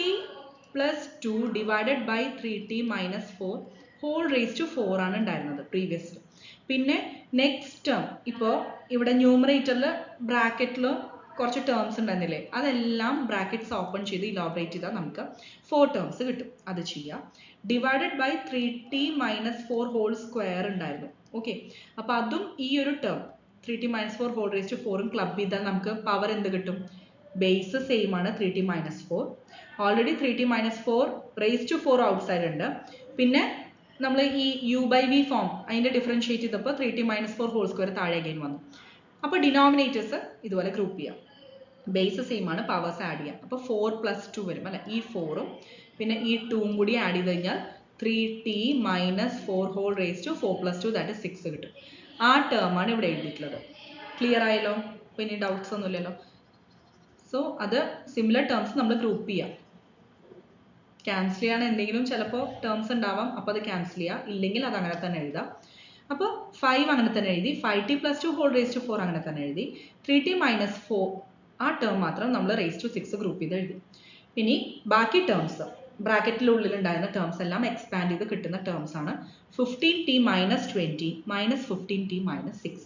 plus 2 divided by 3t minus 4 whole raise to 4 ആണ് ഉണ്ടായിരുന്നത് പ്രീവിയസ്ലി. പിന്നെ നെക്സ്റ്റ് ടേം ഇപ്പോൾ ഇവിടെ ന്യൂമറേറ്ററിൽ ബ്രാക്കറ്റിൽ കുറച്ച് ടേംസ് ഉണ്ടായിരുന്നില്ലേ, അതെല്ലാം ബ്രാക്കറ്റ്സ് ഓപ്പൺ ചെയ്ത് ഇലോബറേറ്റ് ചെയ്താൽ നമുക്ക് 4 ടേംസ് കിട്ടും. അത് ചെയ്യാം. Divided by 3t minus 4 whole square ഉണ്ടായിരുന്നു. ഓക്കെ, അപ്പോൾ അതും ഈ ഒരു term 3t minus 4 whole raise to 4 club ചെയ്താൽ നമുക്ക് പവർ എന്ത് കിട്ടും, ബേസ് സെയിം ആണ് 3t minus 4. Already 3t minus 4 raise to 4 outside ഉണ്ട്. പിന്നെ നമ്മൾ ഈ യു ബൈ വി ഫോം അതിൻ്റെ ഡിഫറൻഷിയേറ്റ് ചെയ്തപ്പോൾ 3t മൈനസ് 4 ഹോൾ സ്ക്വയർ താഴെ അഗൈൻ വന്നു. അപ്പോൾ ഡിനോമിനേറ്റേഴ്സ് ഇതുപോലെ ഗ്രൂപ്പ് ചെയ്യാം. ബേസ് സെയിം ആണ്, പവേഴ്സ് ആഡ് ചെയ്യാം. അപ്പോൾ 4 പ്ലസ് 2 വരും അല്ലെ, ഈ 4ഉം പിന്നെ ഈ 2ഉം കൂടി ആഡ് ചെയ്ത് കഴിഞ്ഞാൽ 3t minus 4 whole raise to 4 plus 2 that is 6 കിട്ടും. ആ ടേം ആണ് ഇവിടെ എഴുതിയിട്ടുള്ളത്. ക്ലിയർ ആയല്ലോ, അപ്പോൾ ഇനി ഡൗട്ട്സ് ഒന്നുമില്ലല്ലോ. സോ അത് സിമിലർ ടേംസ് നമ്മൾ ഗ്രൂപ്പ് ചെയ്യാം. ക്യാൻസൽ ചെയ്യാൻ എന്തെങ്കിലും ചിലപ്പോൾ ടേംസ് ഉണ്ടാവാം, അപ്പോൾ അത് ക്യാൻസൽ ചെയ്യാം, ഇല്ലെങ്കിൽ അത് അങ്ങനെ തന്നെ എഴുതാം. അപ്പോൾ 5 അങ്ങനെ തന്നെ എഴുതി, 5t plus 2 whole raise to 4 അങ്ങനെ തന്നെ എഴുതി, 3t മൈനസ് 4 ആ ടേം മാത്രം നമ്മൾ റേസ് ടു 6 ഗ്രൂപ്പ് ചെയ്ത് എഴുതി. ഇനി ബാക്കി ടേംസ് ബ്രാക്കറ്റിനുള്ളിൽ ഉണ്ടായിരുന്ന ടേംസ് എല്ലാം എക്സ്പാൻഡ് ചെയ്ത് കിട്ടുന്ന ടേംസ് ആണ് 15t minus 20 minus 15t minus 6.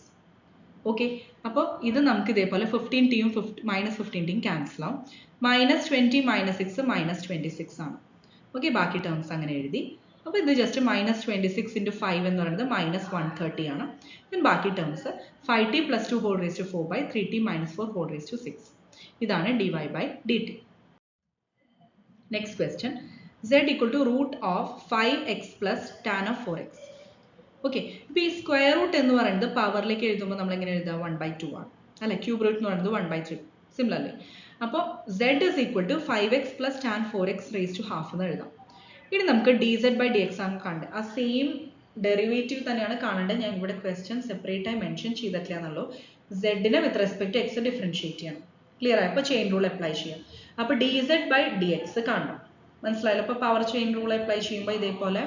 Okay, അപ്പോൾ ഇത് നമുക്ക് ഇതേപോലെ 15tയും മൈനസ് 15tയും ക്യാൻസൽ ആവും. മൈനസ് 20 മൈനസ് 6 മൈനസ് 26 ആണ്. ഓക്കെ, ബാക്കി ടേംസ് അങ്ങനെ എഴുതി. അപ്പോൾ ഇത് ജസ്റ്റ് മൈനസ് 26 ഇൻറ്റു 5 എന്ന് പറയുന്നത് മൈനസ് 130 ആണ്. ദെൻ ബാക്കി terms 5t plus 2 whole raise to 4 by 3t minus 4 whole raise to 6. ഇതാണ് dy by dt. Next question, z equal to root of 5x plus tan of 4x. Okay, ഇപ്പോൾ ഈ സ്ക്വയർ റൂട്ട് എന്ന് പറയുന്നത് പവറിലേക്ക് എഴുതുമ്പോൾ നമ്മൾ എങ്ങനെ എഴുതുക, 1/2 ആണ് അല്ലെ. ക്യൂബ് റൂട്ട് എന്ന് പറയുന്നത് 1/3 സിമിലർ അല്ലേ. അപ്പോൾ z is equal to 5x plus tan 4x raise to half എന്ന് എഴുതാം. ഇനി നമുക്ക് dz ബൈ dx ആണ് കാണേണ്ടത്. ആ സെയിം ഡെറിവേറ്റീവ് തന്നെയാണ് കാണേണ്ടത്. ഞാൻ ഇവിടെ ക്വസ്റ്റ്യൻ സെപ്പറേറ്റ് ആയി മെൻഷൻ ചെയ്തിട്ടില്ല എന്നുള്ളൂ. z-നെ with respect to x differentiate ചെയ്യണം. ക്ലിയർ ആയി. അപ്പോൾ ചെയിൻ റൂൾ അപ്ലൈ ചെയ്യാം. അപ്പോൾ dz ബൈ dx കാണണം, മനസ്സിലായല്ലോ. അപ്പോൾ പവർ ചെയിൻ റൂൾ അപ്ലൈ ചെയ്യുമ്പോൾ ഇതേപോലെ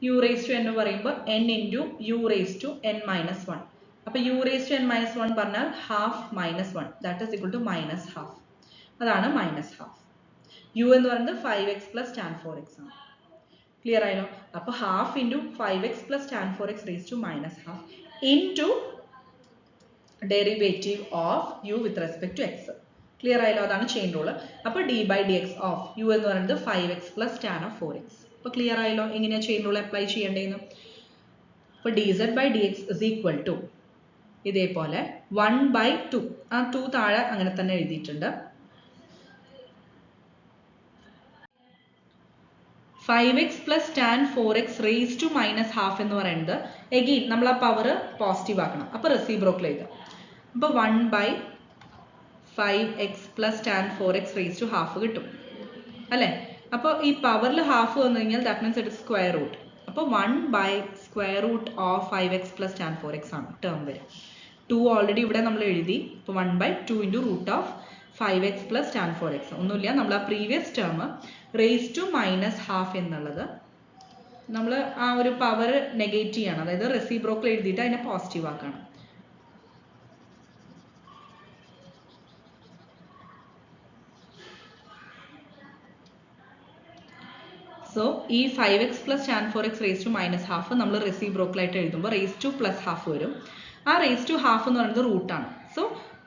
യു റേസ് ടു എന്ന് പറയുമ്പോൾ n into U raise to n minus one. അപ്പോൾ u raise to n minus one പറഞ്ഞാൽ half minus one, that is equal to minus half. അതാണ് മൈനസ് ഹാഫ്. യു എന്ന് പറയുന്നത് 5x പ്ലസ് ടാൻ 4x ആണ്. ക്ലിയർ ആയല്ലോ? അപ്പോൾ half into 5x plus tan 4x raise to minus half into derivative of U with respect to X. Clear ആയല്ലോ? അതാണ് ചെയിൻ റൂൾ. അപ്പോൾ D by D X of U എന്ന് പറയുന്നത് 5x plus tan of 4x. അപ്പോൾ ക്ലിയർ ആയല്ലോ എങ്ങനെയാണ് ചെയിൻ റൂൾ അപ്ലൈ ചെയ്യേണ്ടതെന്ന്? അപ്പോൾ D Z by D X is equal to ഇതേപോലെ 1/2. ആ 2 താഴെ അങ്ങനെ തന്നെ എഴുതിയിട്ടുണ്ട്. 5x plus tan 4x raise to minus half എന്ന് പറയുന്നത് എഗെയിൻ നമ്മൾ ആ പവർ പോസിറ്റീവ് ആക്കണം. അപ്പോൾ റെസിപ്രോക്കൽ എഴുതാം. അപ്പോൾ 1/5x plus tan 4x raise to half കിട്ടും അല്ലേ? അപ്പോൾ ഈ പവറിൽ ഹാഫ് വന്നു കഴിഞ്ഞാൽ that means it square root. അപ്പോൾ 1/സ്ക്വയർ root of 5x plus tan 4x ആണ് ടേം വരും. 2 ഓൾറെഡി ഇവിടെ നമ്മൾ എഴുതി. അപ്പോൾ 1/2 into root of 5x plus tan 4x. ഒന്നുമില്ല, നമ്മൾ ആ previous term raise to minus half എന്നുള്ളത് നമ്മൾ ആ ഒരു പവർ നെഗേറ്റ് ചെയ്യണം, അതായത് റെസിപ്രോക്കൽ എഴുതിയിട്ട് അതിനെ പോസിറ്റീവ് ആക്കണം. സോ ഈ 5x plus tan 4x raise to minus half നമ്മൾ റെസിപ്രോക്കൽ ആയിട്ട് എഴുതുമ്പോൾ റേസ് ടു പ്ലസ് ഹാഫ് വരും. ആ റേസ് ടു ഹാഫ് എന്ന് പറയുന്നത് റൂട്ടാണ്. So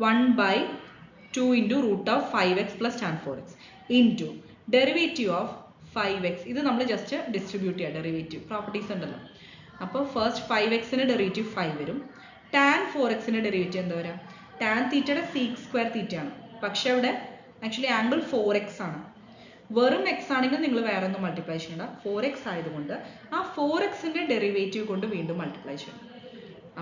1/2 into root of 5x plus tan 4x into derivative of 5x. ഇത് നമ്മൾ ജസ്റ്റ് ഡിസ്ട്രിബ്യൂട്ട് ചെയ്യുക, ഡെറിവേറ്റീവ് പ്രോപ്പർട്ടീസ് ഉണ്ടല്ലോ. അപ്പോൾ ഫസ്റ്റ് 5xന് ഡെറിവേറ്റീവ് 5 വരും. ടാൻ 4xന് ഡെറിവേറ്റീവ് എന്താ വരിക? ടാൻ തീറ്റയുടെ സീക്ക് സ്ക്വയർ തീറ്റയാണ്, പക്ഷെ അവിടെ ആക്ച്വലി ആംഗിൾ 4x ആണ്. വെറും x ആണെങ്കിൽ നിങ്ങൾ വേറെ ഒന്നും മൾട്ടിപ്ലൈ ചെയ്യണ്ട. 4x ആയതുകൊണ്ട് ആ 4xന്റെ ഡെറിവേറ്റീവ് കൊണ്ട് വീണ്ടും മൾട്ടിപ്ലൈ ചെയ്യണം.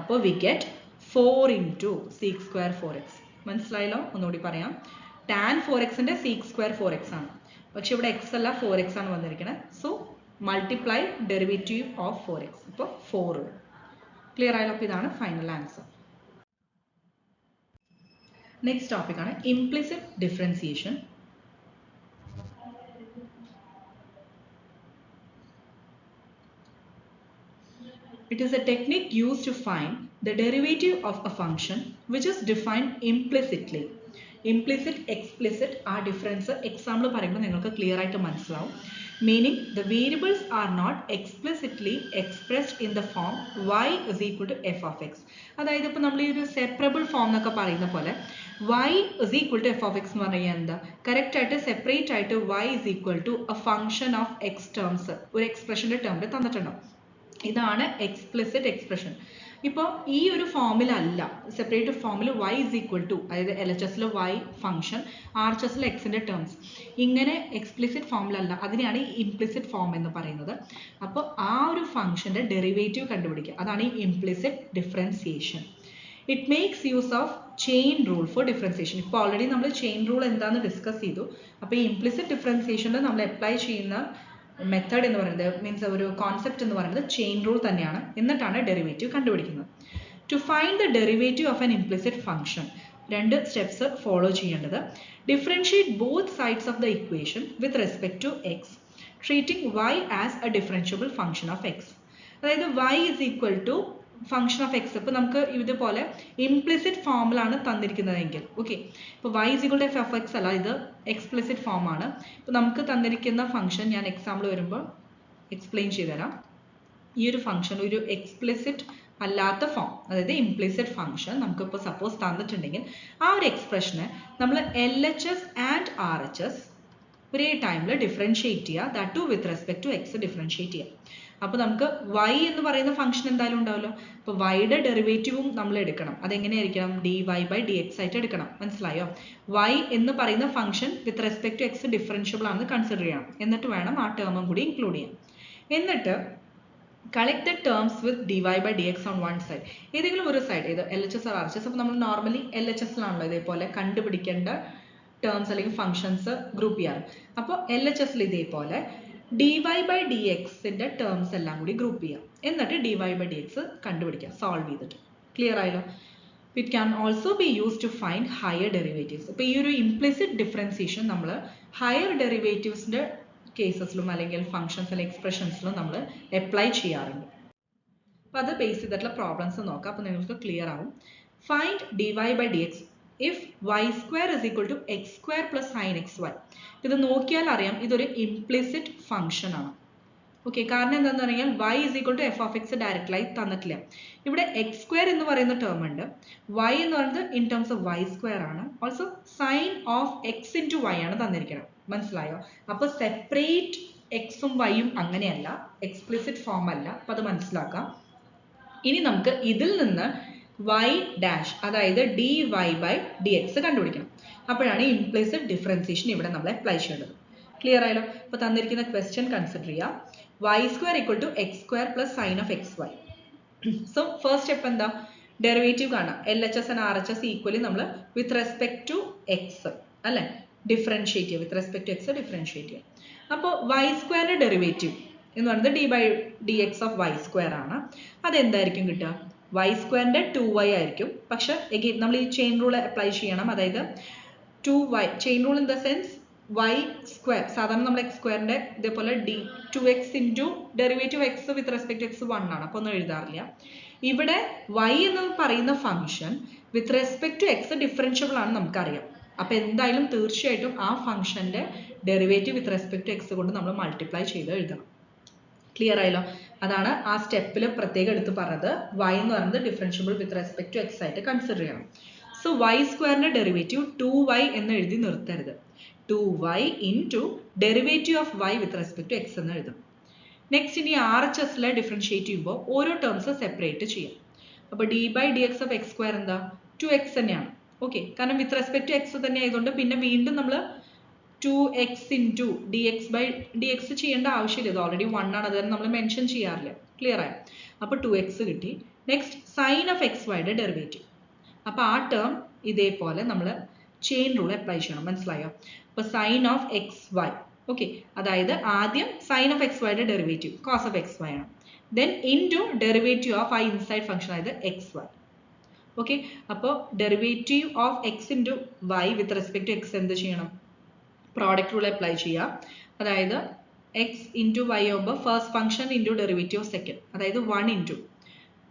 അപ്പോൾ we get 4 into sec square 4x. മനസ്സിലായല്ലോ? ഒന്നുകൂടി പറയാം. ടാൻ 4xന്റെ സീക്ക് സ്ക്വയർ 4x ആണ്, പക്ഷെ ഇവിടെ x അല്ല 4x ആണ് വന്നിരിക്കുന്നത്. So multiply derivative of 4x. ഇപ്പോൾ 4. ക്ലിയർ ആയല്ലോ? അപ്പോൾ ഇതാണ് ഫൈനൽ ആൻസർ. നെക്സ്റ്റ് ടോപ്പിക് ആണ് implicit differentiation. It is a technique used to find the derivative of a function which is defined implicitly. Implicit, explicit ആ ഡിഫറൻസ് എക്സാമ്പിൾ പറയുമ്പോൾ നിങ്ങൾക്ക് ക്ലിയർ ആയിട്ട് മനസ്സിലാവും. Meaning the variables are not explicitly expressed in the form y is equal to f of x. അതായത് ഇപ്പോൾ നമ്മൾ ഈ ഒരു സെപ്പറബിൾ ഫോം എന്നൊക്കെ പറയുന്ന പോലെ y is equal to f of x എന്ന് പറഞ്ഞാൽ എന്താ? കറക്റ്റ് ആയിട്ട് സെപ്പറേറ്റ് ആയിട്ട് y is equal to a function of x terms ഒരു എക്സ്പ്രഷൻ്റെ ടേമിൽ തന്നിട്ടുണ്ടാവും. ഇതാണ് എക്സ്പ്ലിസിറ്റ് എക്സ്പ്രഷൻ. ഇപ്പോൾ ഈ ഒരു ഫോമിലല്ല, സെപ്പറേറ്റ് ഫോമിൽ y is equal to, അതായത് LHSൽ y ഫംഗ്ഷൻ, RHSൽ എക്സിൻ്റെ ടേംസ്, ഇങ്ങനെ എക്സ്പ്ലിസിറ്റ് ഫോമിലല്ല, അതിനെയാണ് ഈ ഇംപ്ലിസിറ്റ് ഫോം എന്ന് പറയുന്നത്. അപ്പോൾ ആ ഒരു ഫംഗ്ഷൻ്റെ ഡെറിവേറ്റീവ് കണ്ടുപിടിക്കുക, അതാണ് ഈ implicit differentiation. It makes use of chain rule for differentiation. ഇപ്പോൾ ഓൾറെഡി നമ്മൾ ചെയിൻ റൂൾ എന്താണെന്ന് ഡിസ്കസ് ചെയ്തു. അപ്പോൾ ഈ ഇംപ്ലിസിറ്റ് ഡിഫറൻസിയേഷനിൽ നമ്മൾ അപ്ലൈ ചെയ്യുന്ന മെത്തേഡ് എന്ന് പറയുന്നത്, മീൻസ് ഒരു കോൺസെപ്റ്റ് എന്ന് പറയുന്നത് ചെയിൻ റൂൾ തന്നെയാണ്. എന്നിട്ടാണ് ഡെറിവേറ്റീവ് കണ്ടുപിടിക്കുന്നത്. To find the derivative of an implicit function 2 steps follow ചെയ്യേണ്ടത്. Differentiate both sides of the equation with respect to x, treating y as a differentiable function of X. അതായത് y is equal to function of x. ഇപ്പോൾ നമുക്ക് ഇതുപോലെ ഇംപ്ലിസിറ്റ് ഫോമിലാണ് തന്നിരിക്കുന്നതെങ്കിൽ, ഓക്കെ, ഇപ്പോൾ y is equal to f of x അല്ല, ഇത് എക്സ്പ്ലിസിറ്റ് ഫോമാണ്. ഇപ്പോൾ നമുക്ക് തന്നിരിക്കുന്ന ഫംഗ്ഷൻ ഞാൻ എക്സാമ്പിൾ വരുമ്പോൾ എക്സ്പ്ലെയിൻ ചെയ്തുതരാം. ഈ ഒരു ഫംഗ്ഷൻ ഒരു എക്സ്പ്ലിസിറ്റ് അല്ലാത്ത ഫോം, അതായത് ഇംപ്ലിസിറ്റ് ഫംഗ്ഷൻ നമുക്കിപ്പോൾ സപ്പോസ് തന്നിട്ടുണ്ടെങ്കിൽ ആ ഒരു എക്സ്പ്രഷനെ നമ്മൾ LHS ആൻഡ് RHS ഒരേ ടൈമിൽ ഡിഫറൻഷിയേറ്റ് ചെയ്യുക, that to with respect to X differentiate ചെയ്യുക. അപ്പോൾ നമുക്ക് y എന്ന് പറയുന്ന ഫംഗ്ഷൻ എന്തായാലും ഉണ്ടാവുമല്ലോ. അപ്പോൾ y-യുടെ ഡെറിവേറ്റീവും നമ്മൾ എടുക്കണം. അതെങ്ങനെയായിരിക്കണം? dy/dx ആയിട്ട് എടുക്കണം. മനസ്സിലായോ? y എന്ന് പറയുന്ന function with respect to X differentiable ആണെന്ന് കൺസിഡർ ചെയ്യണം. എന്നിട്ട് വേണം ആ ടേമും കൂടി ഇൻക്ലൂഡ് ചെയ്യാൻ. എന്നിട്ട് collect the terms with dy/dx on one side. ഏതെങ്കിലും ഒരു സൈഡ്, ഇത് LHS or RHS. അപ്പോൾ നമ്മൾ നോർമലി LHSലാണല്ലോ ഇതേപോലെ കണ്ടുപിടിക്കേണ്ട ടേംസ് അല്ലെങ്കിൽ ഫംഗ്ഷൻസ് ഗ്രൂപ്പ് ചെയ്യാറ്. അപ്പോൾ LHSൽ ഇതേപോലെ dy/dxന്റെ ടേംസ് എല്ലാം കൂടി ഗ്രൂപ്പ് ചെയ്യാം. എന്നിട്ട് dy/dx കണ്ടുപിടിക്കാം സോൾവ് ചെയ്തിട്ട്. ക്ലിയർ ആയല്ലോ? It can also be use to find higher derivatives. ഇപ്പോൾ ഈ ഒരു ഇംപ്ലിസിറ്റ് ഡിഫറൻസിയേഷൻ നമ്മൾ ഹയർ ഡെറിവേറ്റീവ്സിൻ്റെ കേസസിലും അല്ലെങ്കിൽ ഫംഗ്ഷൻസ് അല്ലെങ്കിൽ എക്സ്പ്രഷൻസിലും നമ്മൾ അപ്ലൈ ചെയ്യാറുണ്ട്. അപ്പോൾ അത് ബേസ് ചെയ്തിട്ടുള്ള പ്രോബ്ലംസ് നോക്കാം. അപ്പോൾ നിങ്ങൾക്ക് ക്ലിയർ ആവും. Find dy by dx if y square is equal to x square plus sin xy. ഇത് നോക്കിയാൽ അറിയാം ഇതൊരു ഇംപ്ലിസിറ്റ് ഫംഗ്ഷൻ ആണ്. ഓക്കെ, കാരണം എന്താണെന്ന് പറഞ്ഞാൽ y is equal to f of x directly തന്നിട്ടില്ല. ഇവിടെ x square എന്ന് പറയുന്ന ടേം ഉണ്ട്, y എന്ന് പറയുന്നത് in terms of y square ആണ്, also sine of x into y ആണ് തന്നിരിക്കുന്നത്. മനസ്സിലായോ? അപ്പോൾ സെപ്പറേറ്റ് എക്സും വൈയും അങ്ങനെയല്ല, എക്സ്പ്ലിസിറ്റ് ഫോം അല്ല. അപ്പോൾ അത് മനസ്സിലാക്കാം. ഇനി നമുക്ക് ഇതിൽ നിന്ന് y ഡാഷ് അതായത് dy by dx കണ്ടുപിടിക്കണം. അപ്പോഴാണ് ഇംപ്ലിസിറ്റ് ഡിഫറൻസിയേഷൻ ഇവിടെ നമ്മൾ അപ്ലൈ ചെയ്യേണ്ടത്. ക്ലിയർ ആയല്ലോ? അപ്പോൾ തന്നിരിക്കുന്ന ക്വസ്റ്റ്യൻ കൺസിഡർ ചെയ്യാം. y square equal to x square plus sin of xy. So first step എന്താ? ഡെറിവേറ്റീവ് കാണാം. LHS and RHS ഈക്വലി നമ്മൾ വിത്ത് റെസ്പെക്ട് ടു എക്സ് അല്ലെ ഡിഫറൻഷിയേറ്റ് ചെയ്യുക. With respect to X differentiate ചെയ്യുക. അപ്പോൾ y സ്ക്വയറിന്റെ ഡെറിവേറ്റീവ് എന്ന് പറയുന്നത് d by dx of y square ആണ്. അതെന്തായിരിക്കും കിട്ടുക? y സ്ക്വയറിന്റെ 2y ആയിരിക്കും. പക്ഷെ എഗെയിൻ നമ്മൾ ഈ ചെയിൻ റൂൾ അപ്ലൈ ചെയ്യണം. അതായത് 2y chain rule in the sense y square, സാധാരണ നമ്മൾ x സ്ക്വയറിന്റെ ഇതേപോലെ 2x into derivative x with respect to x 1 ആണ്. അപ്പോൾ ഒന്നും എഴുതാറില്ല. ഇവിടെ y എന്ന് പറയുന്ന function with respect to X differentiable ആണ് നമുക്കറിയാം. അപ്പോൾ എന്തായാലും തീർച്ചയായിട്ടും ആ ഫംഗ്ഷന്റെ derivative with respect to x കൊണ്ട് നമ്മൾ മൾട്ടിപ്ലൈ ചെയ്ത് എഴുതണം. ക്ലിയർ ആയല്ലോ? അതാണ് ആ സ്റ്റെപ്പിൽ പ്രത്യേകം എടുത്ത് പറഞ്ഞത്. y എന്ന് പറയുന്നത് differentiable with respect to X ആയിട്ട് കൺസിഡർ ചെയ്യണം. സോ y സ്ക്വയറിന്റെ ഡെറിവേറ്റീവ് 2y എന്ന് എഴുതി നിർത്തരുത്. 2y into derivative of y with respect to x എന്ന് എഴുതും. നെക്സ്റ്റ് ഇനി RHSലെ ഡിഫറൻഷിയേറ്റ് ചെയ്യുമ്പോൾ ഓരോ ടേംസ് സെപ്പറേറ്റ് ചെയ്യാം. അപ്പോൾ d by dx of x square എന്താ? 2x തന്നെയാണ്. ഓക്കെ, കാരണം വിത്ത് റെസ്പെക്ട് ടു എക്സ് തന്നെ ആയതുകൊണ്ട് പിന്നെ വീണ്ടും നമ്മൾ 2x into dx by dx ചെയ്യേണ്ട ആവശ്യമില്ല. ഇത് ഓൾറെഡി 1 ആണ്, അതുകൊണ്ട് നമ്മൾ മെൻഷൻ ചെയ്യാറില്ല. ക്ലിയർ ആയോ? അപ്പോൾ 2x കിട്ടി. നെക്സ്റ്റ് സൈൻ ഓഫ് എക്സ് വൈയുടെ ഡെറിവേറ്റീവ്. അപ്പോൾ ആ ടേം ഇതേപോലെ നമ്മൾ ചെയിൻ റൂൾ അപ്ലൈ ചെയ്യണം. മനസ്സിലായോ? അപ്പോൾ sine of x y. Okay, അതായത് ആദ്യം സൈൻ ഓഫ് എക്സ് വൈയുടെ derivative cos of x y ആണ്. ദെൻ ഇൻറ്റു ഡെറിവേറ്റീവ് ഓഫ് ആ ഇൻസൈഡ് ഫംഗ്ഷൻ അതായത് എക്സ് വൈ. ഓക്കെ, അപ്പോൾ derivative of X into y with respect to x എന്ത് ചെയ്യണം? പ്രോഡക്റ്റ് റൂൾ അപ്ലൈ ചെയ്യുക. അതായത് എക്സ് ഇൻറ്റു വൈ ആകുമ്പോൾ first function into derivative of second, അതായത് 1 ഇൻറ്റു,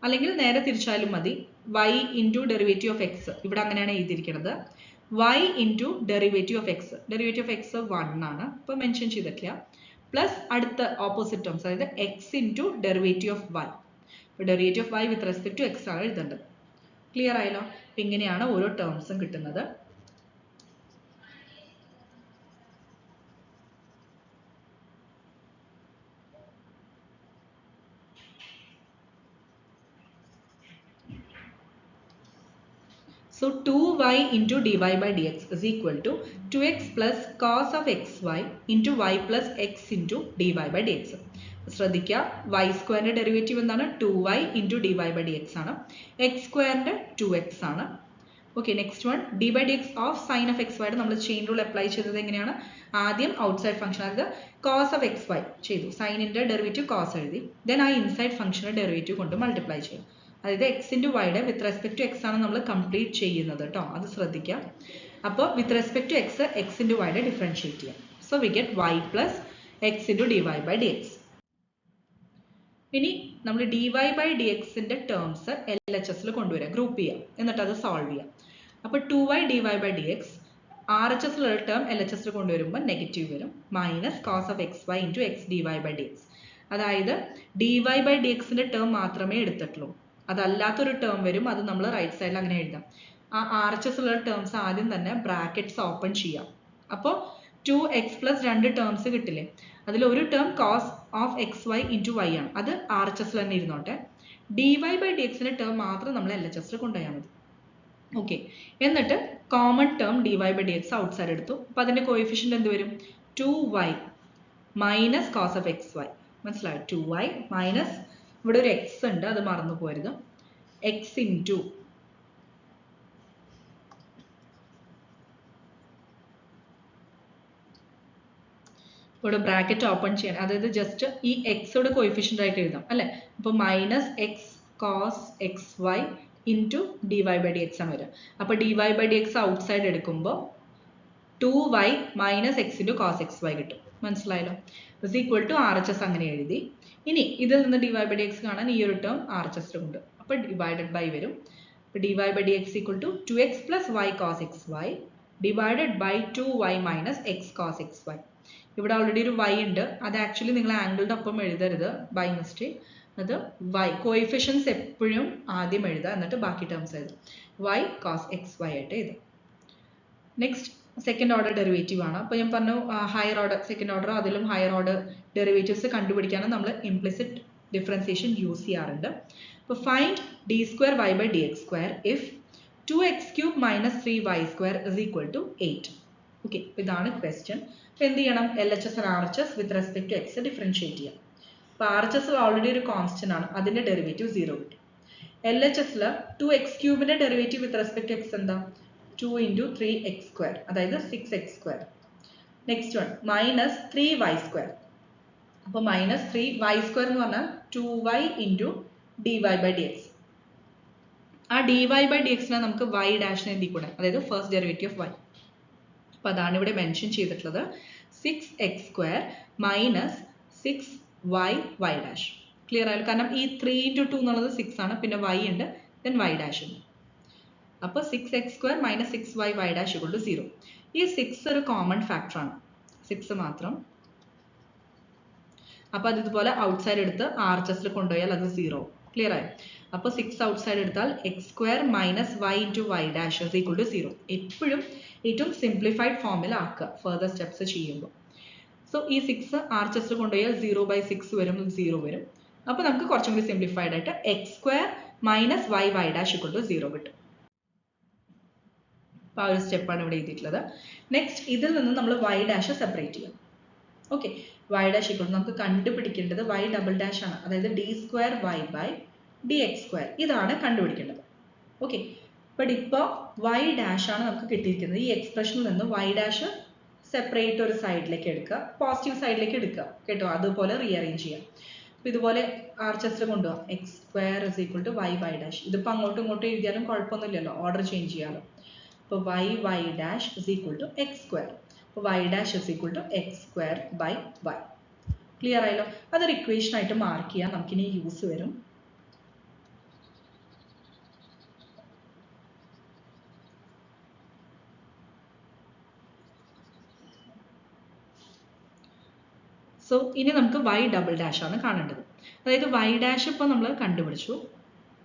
അല്ലെങ്കിൽ നേരെ തിരിച്ചാലും മതി, y into derivative of X. ഇവിടെ അങ്ങനെയാണ് എഴുതിയിരിക്കുന്നത്. y into derivative of x. Derivative of x 1 ആണ്, ഇപ്പോൾ മെൻഷൻ ചെയ്തിട്ടില്ല. പ്ലസ് അടുത്ത ഓപ്പോസിറ്റ് ടേംസ്, അതായത് x into derivative of y. അപ്പോൾ derivative of y with respect to x ആണ് എഴുതേണ്ടത്. ക്ലിയർ ആയല്ലോ? അപ്പം ഇങ്ങനെയാണ് ഓരോ ടേംസും കിട്ടുന്നത്. So 2y into dy by dx is equal to 2x plus cos of xy into y plus x into dy by dx. ശ്രദ്ധിക്കുക, y സ്ക്വയറിന്റെ ഡെറിവേറ്റീവ് എന്താണ്? 2y into dy by dx ആണ്. x സ്ക്വയറിന്റെ 2x ആണ്. Okay, next one d by dx of sine of x വൈയുടെ നമ്മൾ ചെയിൻ റൂൾ അപ്ലൈ ചെയ്തത് എങ്ങനെയാണ്? ആദ്യം ഔട്ട്സൈഡ് ഫംഗ്ഷൻ അതായത് കോസ് ഓഫ് എക്സ് വൈ ചെയ്തു, സൈനിന്റെ ഡെറിവേറ്റീവ് കോസ് എഴുതി, ദെൻ ആ ഇൻസൈഡ് ഫംഗ്ഷന്റെ ഡെറിവേറ്റീവ് കൊണ്ട് മൾട്ടിപ്ലൈ ചെയ്യും. അതായത് എക്സ് ഇൻറ്റു വൈയുടെ വിത്ത് റെസ്പെക്ട് ടു എക്സ് ആണ് നമ്മൾ കംപ്ലീറ്റ് ചെയ്യുന്നത് കേട്ടോ, അത് ശ്രദ്ധിക്കുക. അപ്പോൾ with respect to x, x into വൈയുടെ ഡിഫറൻഷിയേറ്റ് ചെയ്യാം. So we get y plus x into d Y by D x. ഇനി നമ്മൾ ഡി വൈ ബൈ ഡി എക്സിന്റെ ടേംസ് LHSൽ കൊണ്ടുവരാം, ഗ്രൂപ്പ് ചെയ്യാം, എന്നിട്ട് അത് സോൾവ് ചെയ്യാം. അപ്പോൾ 2y d Y by D x RHSലുള്ള ടേം LHSൽ കൊണ്ടുവരുമ്പോൾ നെഗറ്റീവ് വരും, minus cos of x y into x d Y by D X. അതായത് ഡി വൈ ബൈ ഡി എക്സിന്റെ ടേം മാത്രമേ എടുത്തിട്ടുള്ളൂ, അതല്ലാത്തൊരു ടേം വരും, അത് നമ്മൾ റൈറ്റ് സൈഡിൽ അങ്ങനെ എഴുതാം. ആ RHSലുള്ള ടേംസ് ആദ്യം തന്നെ ബ്രാക്കറ്റ്സ് ഓപ്പൺ ചെയ്യാം. അപ്പോൾ 2x പ്ലസ് 2 ടേംസ് കിട്ടില്ലേ, അതിൽ ഒരു term cos of x y into y ആണ്, അത് RHSൽ തന്നെ ഇരുന്നോട്ടെ. ഡി വൈ ബൈ ഡി എക്സിന്റെ ടേം മാത്രം നമ്മൾ LHSൽ കൊണ്ടുപോയാൽ മതി. ഓക്കെ, എന്നിട്ട് common term d Y by D x outside എടുത്തു. അപ്പോൾ അതിന്റെ കോഎഫിഷ്യന്റ് എന്ത് വരും? 2y minus cos of x y. മനസ്സിലായി? 2y മൈനസ്, ഇവിടെ ഒരു എക്സ് ഉണ്ട്, അത് മറന്നു പോരുത്, എക്സ് ഇൻറ്റു ഇവിടെ ബ്രാക്കറ്റ് ഓപ്പൺ ചെയ്യാൻ, അതായത് ജസ്റ്റ് ഈ എക്സോട് കോഎഫിഷ്യന്റ് ആയിട്ട് എഴുതാം അല്ലെ. അപ്പോൾ minus x cos x y into d Y by D x ആണ് വരിക. അപ്പോൾ D Y by D x outside എടുക്കുമ്പോൾ 2y minus x into cos x y കിട്ടും. മനസ്സിലായല്ലോ. Is equal to R H S അങ്ങനെ എഴുതി. ഇനി ഇതിൽ നിന്ന് d Y by D x കാണാൻ ഈ ഒരു ടേം ആർ എച്ച് എസിലുണ്ട്. അപ്പോൾ ഡിവൈഡഡ് ബൈ വരും. അപ്പോൾ D Y by D x equal to 2x plus y cos x y divided by 2y minus x cos x y. ഇവിടെ ഓൾറെഡി ഒരു y ഉണ്ട്. അത് ആക്ച്വലി നിങ്ങൾ ആംഗിളിൻ്റെ ഒപ്പം എഴുതരുത് ബൈ മിസ്റ്റേക്ക്. അത് y കോഎഫിഷ്യൻസ് എപ്പോഴും ആദ്യം എഴുതുക, എന്നിട്ട് ബാക്കി ടേംസ് എഴുതുക. y കോസ് എക്സ് വൈ ആയിട്ട് എഴുതുക. നെക്സ്റ്റ് സെക്കൻഡ് ഓർഡർ ഡെറിവേറ്റീവ് ആണ്. അപ്പോൾ ഞാൻ പറഞ്ഞു ഹയർ ഓർഡർ സെക്കൻഡ് ഓർഡർ അതിലും ഹയർ ഓർഡർ ഡെറിവേറ്റീവ്സ് കണ്ടുപിടിക്കാനും നമ്മൾ ഇംപ്ലിസിറ്റ് ഡിഫറൻസിയേഷൻ യൂസ് ചെയ്യാറുണ്ട്. അപ്പോൾ find d square y by D x square if 2x cube minus 3y square is equal to 8. Okay, ഇതാണ് ക്വസ്റ്റ്യൻ. അപ്പോൾ എന്ത് ചെയ്യണം? L H S and R H S with respect to X differentiate ചെയ്യാം. അപ്പോൾ ആർ എച്ച് എസിൽ ഓൾറെഡി ഒരു കോൺസ്റ്റന്റ് ആണ്, അതിന്റെ ഡെറിവേറ്റീവ് 0 കിട്ടും. എൽ എച്ച് എസിൽ 2x ക്യൂബിന്റെ derivative with respect to x എന്താ? 2 into 3x square, അതായത് 6x square. Next one minus 3y square. അപ്പോൾ മൈനസ് 3y സ്ക്വയർ എന്ന് പറഞ്ഞാൽ 2y into d Y by D x. ആ ഡി വൈ ബൈ ഡി എക്സിനെ നമുക്ക് y ഡാഷിനെ എന്തി കൂടെ, അതായത് ഫസ്റ്റ് ഡെറിവേറ്റീവ് ഓഫ് y. അപ്പോൾ അതാണ് ഇവിടെ മെൻഷൻ ചെയ്തിട്ടുള്ളത്. 6x square minus 6y y dash. Clear ആയാലും, കാരണം ഈ 3 into 2 എന്നുള്ളത് 6 ആണ്, പിന്നെ y ഉണ്ട്, ദെൻ y ഡാഷ് ഉണ്ട്. അപ്പോൾ 6x square minus 6y y dash equal to 0. ഈ 6 ഒരു കോമൺ ഫാക്ടർ ആണ്, 6 മാത്രം. അപ്പോൾ അത് ഇതുപോലെ ഔട്ട്സൈഡ് എടുത്ത് ആർ എച്ച് എസിൽ കൊണ്ടുപോയാൽ അത് 0. ക്ലിയർ ആയി? അപ്പോൾ 6 ഔട്ട്സൈഡ് എടുത്താൽ x square minus y into y dash is equal to 0. എപ്പോഴും ഏറ്റവും സിംപ്ലിഫൈഡ് ഫോമിൽ ആക്കുക ഫർദർ സ്റ്റെപ്സ് ചെയ്യുമ്പോൾ. സോ ഈ 6 ആർ എച്ച് എസിൽ കൊണ്ടുപോയാൽ 0/6 വരും, 0 വരും. അപ്പോൾ നമുക്ക് കുറച്ചും കൂടി സിംപ്ലിഫൈഡ് ആയിട്ട് x square minus y y dash equal to 0 കിട്ടും. അപ്പോൾ ആ ഒരു സ്റ്റെപ്പാണ് ഇവിടെ എഴുതിയിട്ടുള്ളത്. നെക്സ്റ്റ് ഇതിൽ നിന്ന് നമ്മൾ വൈ ഡാഷ് സെപ്പറേറ്റ് ചെയ്യും. ഓക്കെ, വൈ ഡാഷ് ഇക്വൽ നമുക്ക് കണ്ടുപിടിക്കേണ്ടത് വൈ ഡബിൾ ഡാഷ് ആണ്, അതായത് d square y by D x square. ഇതാണ് കണ്ടുപിടിക്കേണ്ടത്. ഓക്കെ, ബട്ട് ഇപ്പോൾ വൈ ഡാഷ് ആണ് നമുക്ക് കിട്ടിയിരിക്കുന്നത്. ഈ എക്സ്പ്രഷനിൽ നിന്ന് വൈ ഡാഷ് സെപ്പറേറ്റ് ഒരു സൈഡിലേക്ക് എടുക്കുക, പോസിറ്റീവ് സൈഡിലേക്ക് എടുക്കുക കേട്ടോ, അതുപോലെ റീഅറേഞ്ച് ചെയ്യാം. അപ്പോൾ ഇതുപോലെ ആർ എച്ച് എസിൽ കൊണ്ടുപോകാം. X square is equal to y y dash. ഇതിപ്പോൾ അങ്ങോട്ടും ഇങ്ങോട്ടും എഴുതിയാലും കുഴപ്പമൊന്നുമില്ലല്ലോ, ഓർഡർ ചേഞ്ച് ചെയ്യാമല്ലോ. അപ്പോൾ y y dash is equal to x square. അപ്പോൾ y dash is equal to x square by y. Clear ആയല്ലോ? അതൊരു ഇക്വേഷൻ ആയിട്ട് മാർക്ക് ചെയ്യാം, നമുക്കിനി യൂസ് വരും. സോ ഇനി നമുക്ക് വൈ ഡബിൾ ഡാഷ് ആണ് കാണേണ്ടത്. അതായത് വൈ ഡാഷ് ഇപ്പോൾ നമ്മൾ കണ്ടുപിടിച്ചു.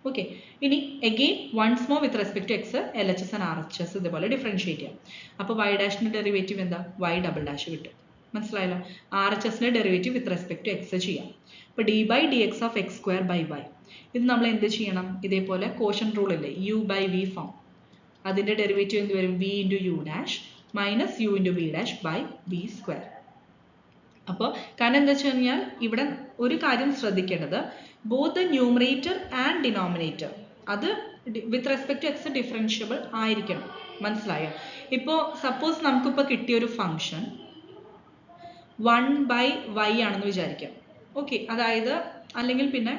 ഓക്കെ, ഇനി again once more with respect to x L H S and R H S ഇതുപോലെ ഡിഫറൻഷിയേറ്റ് ചെയ്യാം. അപ്പോൾ വൈ ഡാഷിൻ്റെ ഡെറിവേറ്റീവ് എന്താ? വൈ ഡബിൾ ഡാഷ് കിട്ടും. മനസ്സിലായല്ലോ? ആർ എച്ച് എസിൻ്റെ derivative with respect to x ചെയ്യാം. അപ്പോൾ D by D X of x square by y. ഇത് നമ്മൾ എന്ത് ചെയ്യണം? ഇതേപോലെ കോഷൻ റൂൾ ഇല്ലേ, യു ബൈ വി ഫോം. അതിൻ്റെ ഡെറിവേറ്റീവ് എന്ത് വരും? V into u dash minus u into V dash by V square. അപ്പോൾ കാരണം എന്താ വെച്ച് കഴിഞ്ഞാൽ ഇവിടെ ഒരു കാര്യം ശ്രദ്ധിക്കേണ്ടത്, both the numerator and denominator അത് with respect to X differentiable ആയിരിക്കണം. മനസ്സിലായോ? ഇപ്പോൾ സപ്പോസ് നമുക്കിപ്പോൾ കിട്ടിയൊരു ഫംഗ്ഷൻ 1/y ആണെന്ന് വിചാരിക്കാം. ഓക്കെ, അതായത് അല്ലെങ്കിൽ പിന്നെ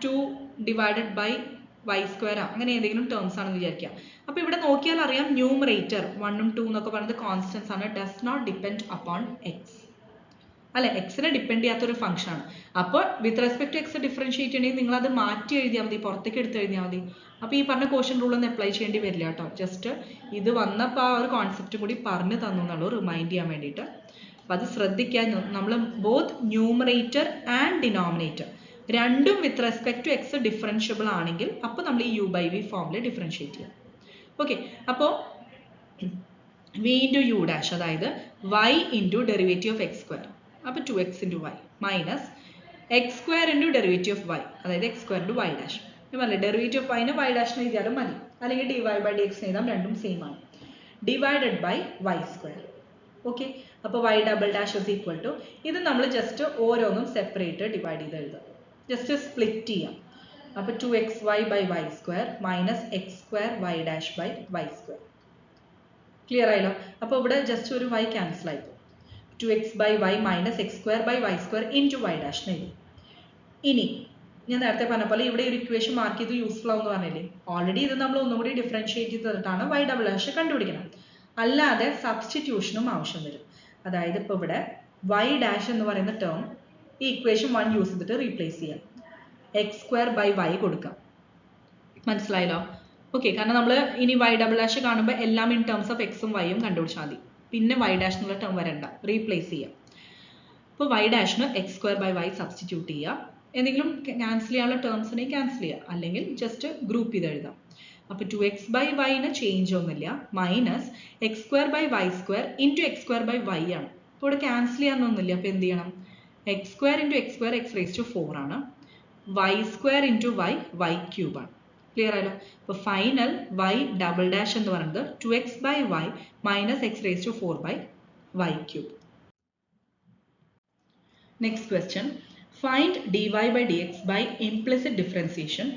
2 ഡിവൈഡഡ് ബൈ വൈ സ്ക്വയർ അങ്ങനെ ഏതെങ്കിലും ടേംസ് ആണെന്ന് വിചാരിക്കാം. അപ്പോൾ ഇവിടെ നോക്കിയാൽ അറിയാം ന്യൂമറേറ്റർ 1ഉം 2 എന്നൊക്കെ പറയുന്നത് കോൺസ്റ്റൻസ് ആണ്, does not depend upon x. അല്ലെ, എക്സിനെ ഡിപ്പെൻഡ് ചെയ്യാത്തൊരു ഫംഗ്ഷൻ ആണ്. അപ്പോൾ with respect to X differentiate ചെയ്യണമെങ്കിൽ നിങ്ങൾ അത് മാറ്റി എഴുതിയാൽ മതി, പുറത്തേക്ക് എടുത്ത് എഴുതിയാൽ മതി. അപ്പോൾ ഈ പറഞ്ഞ കോഷൻ റൂൾ ഒന്നും അപ്ലൈ ചെയ്യേണ്ടി വരില്ല കേട്ടോ. ജസ്റ്റ് ഇത് വന്നപ്പോൾ ആ ഒരു കോൺസെപ്റ്റ് കൂടി പറഞ്ഞു തന്നു എന്നുള്ളൂ, റിമൈൻഡ് ചെയ്യാൻ വേണ്ടിയിട്ട്. അപ്പോൾ അത് ശ്രദ്ധിക്കാൻ, നമ്മൾ ബോത്ത് ന്യൂമറേറ്റർ ആൻഡ് ഡിനോമിനേറ്റർ രണ്ടും with respect to X differentiable ആണെങ്കിൽ അപ്പോൾ നമ്മൾ ഈ യു ബൈ വി ഫോമിൽ ഡിഫറൻഷിയേറ്റ് ചെയ്യാം. ഓക്കെ, അപ്പോൾ വി ഇൻറ്റു യു ഡാഷ് അതായത് y into derivative of x square, അപ്പോൾ 2x into y minus x square into derivative of y അതായത് x square into y dash. ഞാൻ പറഞ്ഞില്ലേ ഡെറിവേറ്റീവ് ഓഫ് വൈനെ വൈ ഡാഷിന് എഴുതിയാലും മതി, അല്ലെങ്കിൽ d Y by D x എഴുതാം, രണ്ടും സെയിം ആണ്. Divided by y square. Okay, അപ്പോൾ y double dash is equal to ഇത് നമ്മൾ ജസ്റ്റ് ഓരോന്നും സെപ്പറേറ്റ് ഡിവൈഡ് ചെയ്ത് എഴുതാം, ജസ്റ്റ് സ്പ്ലിറ്റ് ചെയ്യാം. അപ്പോൾ 2xy by y square minus x square y dash by y square. Clear ആയല്ലോ? അപ്പോൾ ഇവിടെ ജസ്റ്റ് ഒരു y ക്യാൻസൽ ആയി, 2x by y minus x square by y square into y dash എഴുതി. ഇനി ഞാൻ നേരത്തെ പറഞ്ഞ പോലെ ഇവിടെ ഒരു ഇക്വേഷൻ മാർക്ക് ചെയ്ത് യൂസ്ഫുൾ ആവുമെന്ന് പറഞ്ഞില്ലേ, ഓൾറെഡി ഇത് നമ്മൾ ഒന്നുകൂടി ഡിഫറൻഷിയേറ്റ് ചെയ്തിട്ടാണ് വൈ ഡബിൾ ഡാഷ് കണ്ടുപിടിക്കണം. അല്ലാതെ സബ്സ്റ്റിറ്റ്യൂഷനും ആവശ്യം വരും. അതായത് ഇപ്പോൾ ഇവിടെ y ഡാഷ് എന്ന് പറയുന്ന ടേം ഈ ഇക്വേഷൻ 1 യൂസ് ചെയ്തിട്ട് റീപ്ലേസ് ചെയ്യാം. എക്സ് സ്ക്വയർ ബൈ വൈ കൊടുക്കാം. മനസ്സിലായല്ലോ? ഓക്കെ, കാരണം നമ്മൾ ഇനി y ഡബിൾ ഡാഷ് കാണുമ്പോൾ എല്ലാം ഇൻ ടേംസ് ഓഫ് എക്സും വൈയും കണ്ടുപിടിച്ചാൽ മതി. പിന്നെ y ഡാഷ് എന്നുള്ള ടേം വരണ്ട, റീപ്ലേസ് ചെയ്യാം. അപ്പോൾ y ഡാഷിന് x square by y substitute ചെയ്യുക. എന്തെങ്കിലും ക്യാൻസൽ ചെയ്യാനുള്ള ടേംസ് ഉണ്ടെങ്കിൽ ക്യാൻസൽ ചെയ്യുക, അല്ലെങ്കിൽ ജസ്റ്റ് ഗ്രൂപ്പ് ചെയ്ത് എഴുതാം. അപ്പോൾ 2x ബൈ വൈന് ചേഞ്ച് ഒന്നുമില്ല, minus x square by y square into x square by y ആണ്. അപ്പോൾ ഇവിടെ ക്യാൻസൽ ചെയ്യാനൊന്നുമില്ല. അപ്പോൾ എന്ത് ചെയ്യണം? X square into x square x raise to 4 ആണ്, y square into y y cube ആണ്. ക്ലിയർ ആയല്ലോ? അപ്പോൾ ഫൈനൽ y ഡബിൾ ഡാഷ് എന്ന് പറയുന്നത് 2x by y minus x raise to 4 by y cube. Next question, find dy by dx by implicit differentiation